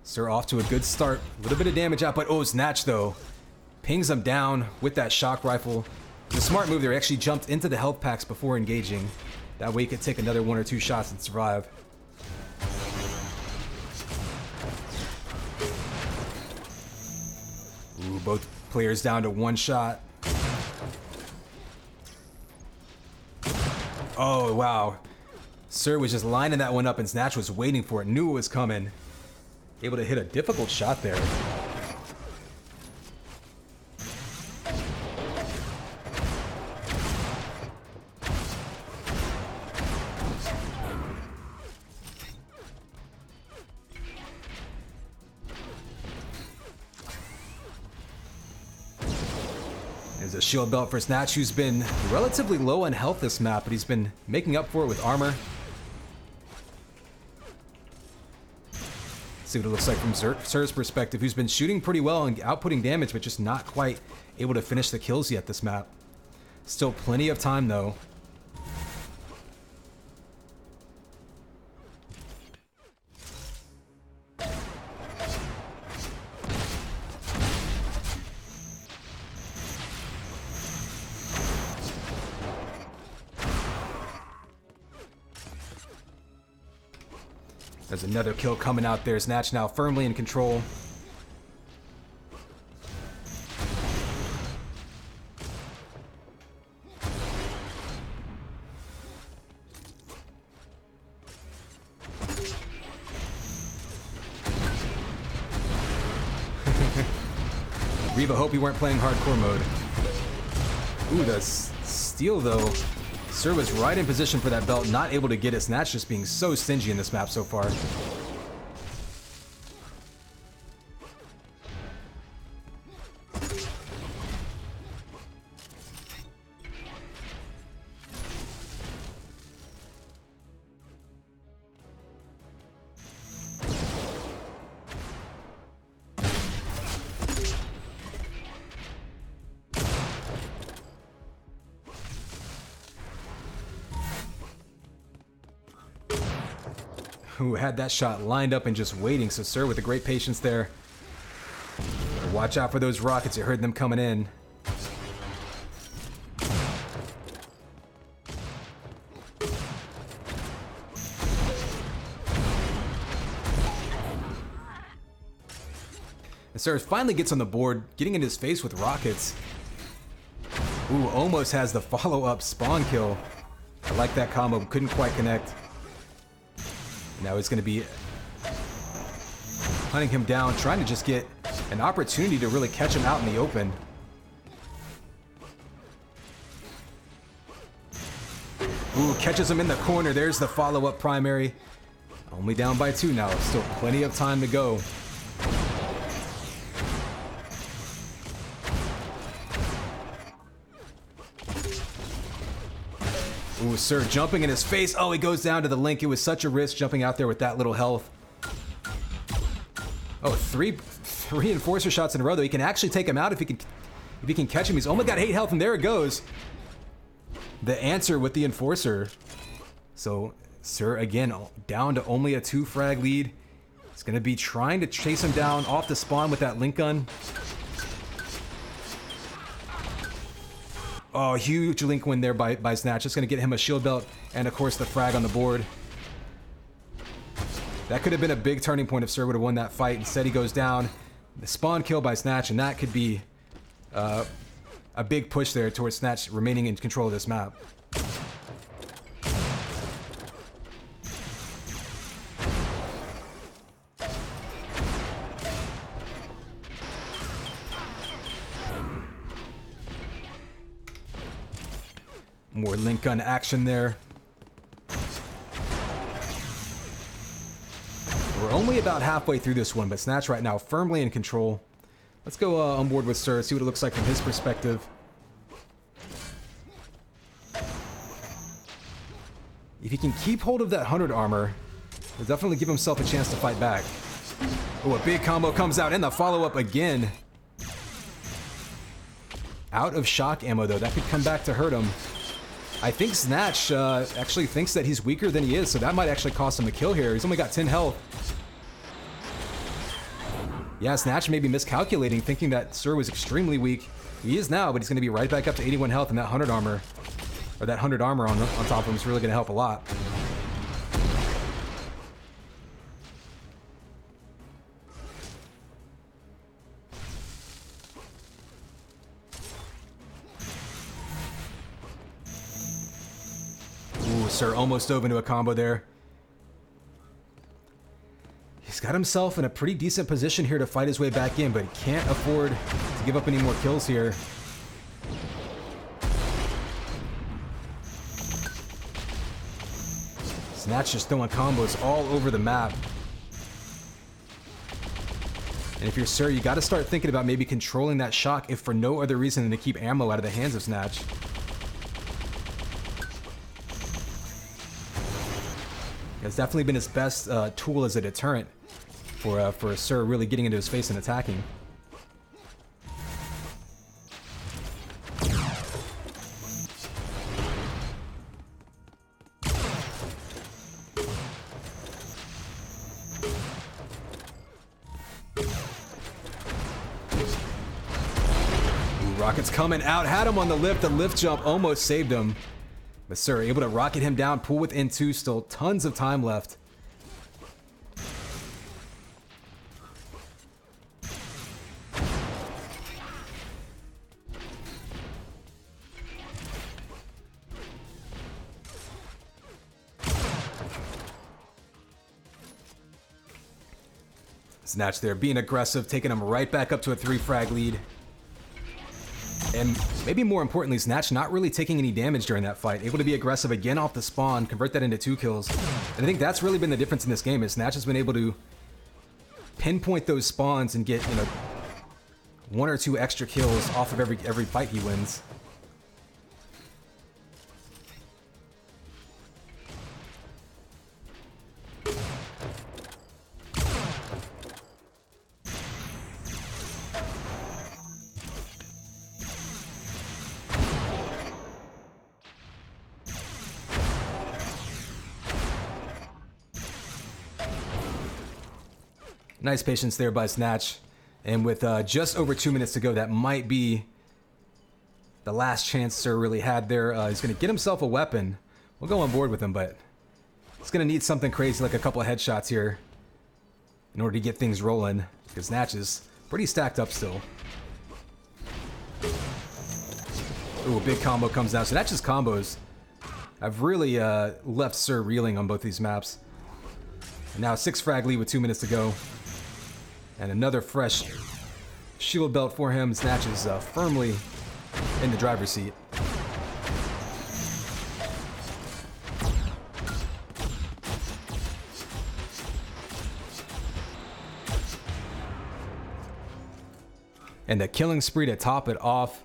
Sir off to a good start. A little bit of damage out, but oh, Snatch though. Pings him down with that shock rifle. The smart move there, actually jumped into the health packs before engaging. That way he could take another 1 or 2 shots and survive. Ooh, both players down to 1 shot. Oh, wow. Sir was just lining that one up and Snatch was waiting for it, knew it was coming. Able to hit a difficult shot there. There's a shield belt for Snatch, who's been relatively low on health this map, but he's been making up for it with armor. See what it looks like from Sir's perspective, who's been shooting pretty well and outputting damage, but just not quite able to finish the kills yet this map. Still plenty of time, though. There's another kill coming out there. Snatch now firmly in control. Reva, hope you weren't playing hardcore mode. Ooh, the steal though. Sir was right in position for that belt, not able to get it. Snatch just being so stingy in this map so far. Who had that shot lined up and just waiting, so Sir with the great patience there. Watch out for those rockets, you heard them coming in. And Sir finally gets on the board, getting in his face with rockets. Ooh, almost has the follow-up spawn kill. I like that combo, couldn't quite connect. Now he's going to be hunting him down, trying to just get an opportunity to really catch him out in the open. Ooh, catches him in the corner. There's the follow-up primary. Only down by 2 now. Still plenty of time to go. Ooh, Sir jumping in his face. Oh, he goes down to the link. It was such a risk jumping out there with that little health. Oh, three enforcer shots in a row, though. He can actually take him out if he can catch him. He's only got 8 health, and there it goes. The answer with the enforcer. So Sir again down to only a 2 frag lead. He's gonna be trying to chase him down off the spawn with that link gun. Oh, huge link win there by Snatch. Just gonna get him a shield belt and of course the frag on the board. That could have been a big turning point if Sir would have won that fight. Instead he goes down. The spawn kill by Snatch, and that could be a big push there towards Snatch remaining in control of this map. More link gun action there. We're only about halfway through this one, but Snatch right now firmly in control. Let's go on board with Sir, see what it looks like from his perspective. If he can keep hold of that 100 armor, he'll definitely give himself a chance to fight back. Oh, a big combo comes out and the follow-up again. Out of shock ammo, though. That could come back to hurt him. I think Snatch actually thinks that he's weaker than he is, so that might actually cost him a kill here. He's only got 10 health. Yeah, Snatch may be miscalculating, thinking that Sir was extremely weak. He is now, but he's going to be right back up to 81 health, and that 100 armor, or that 100 armor on top of him is really going to help a lot. Ooh, Sir almost dove into a combo there. He's got himself in a pretty decent position here to fight his way back in, but he can't afford to give up any more kills here. Snatch just throwing combos all over the map. And if you're Sir, you got to start thinking about maybe controlling that shock, if for no other reason than to keep ammo out of the hands of Snatch. It's definitely been his best tool as a deterrent for Sir really getting into his face and attacking. Ooh, rockets coming out, had him on the lift jump almost saved him. But Sir able to rocket him down, pull within 2, still tons of time left. Snatch there, being aggressive, taking him right back up to a 3 frag lead. And maybe more importantly, Snatch not really taking any damage during that fight. Able to be aggressive again off the spawn, convert that into 2 kills. And I think that's really been the difference in this game, is Snatch has been able to pinpoint those spawns and get, 1 or 2 extra kills off of every fight he wins. Nice patience there by Snatch. And with just over 2 minutes to go, that might be the last chance Sir really had there. He's going to get himself a weapon. We'll go on board with him, but he's going to need something crazy like a couple of headshots here in order to get things rolling, because Snatch is pretty stacked up still. Ooh, a big combo comes down. So that's just combos. I've really left Sir reeling on both these maps. Now 6 frag lead with 2 minutes to go. And another fresh shield belt for him. Snatch is firmly in the driver's seat. And the killing spree to top it off.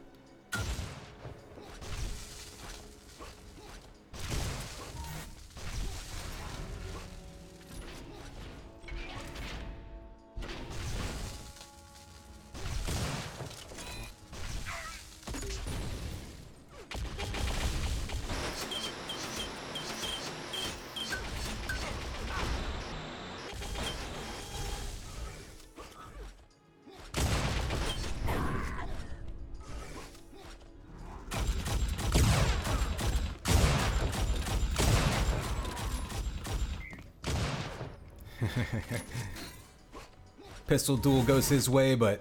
Pistol duel goes his way, but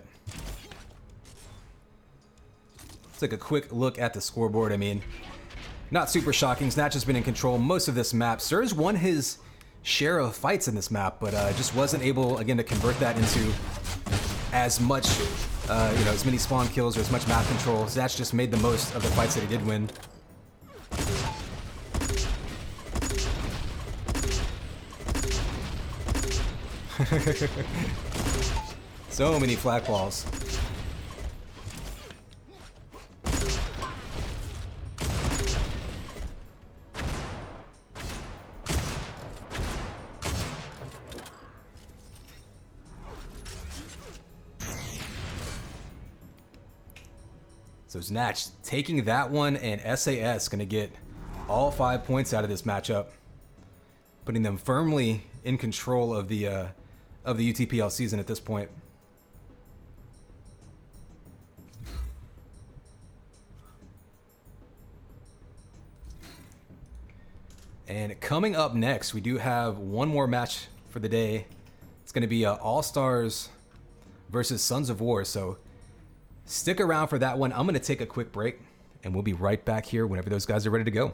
let's take a quick look at the scoreboard. I mean, not super shocking. Snatch has been in control most of this map. Surge won his share of fights in this map, but just wasn't able, again, to convert that into as much, as many spawn kills or as much map control. Snatch just made the most of the fights that he did win. So many flak balls. So Snatch taking that one, and SAS gonna get all 5 points out of this matchup, putting them firmly in control of the UTPL season at this point. And coming up next, we do have one more match for the day. It's going to be All-Stars versus Sons of War. So stick around for that one. I'm going to take a quick break, and we'll be right back here whenever those guys are ready to go.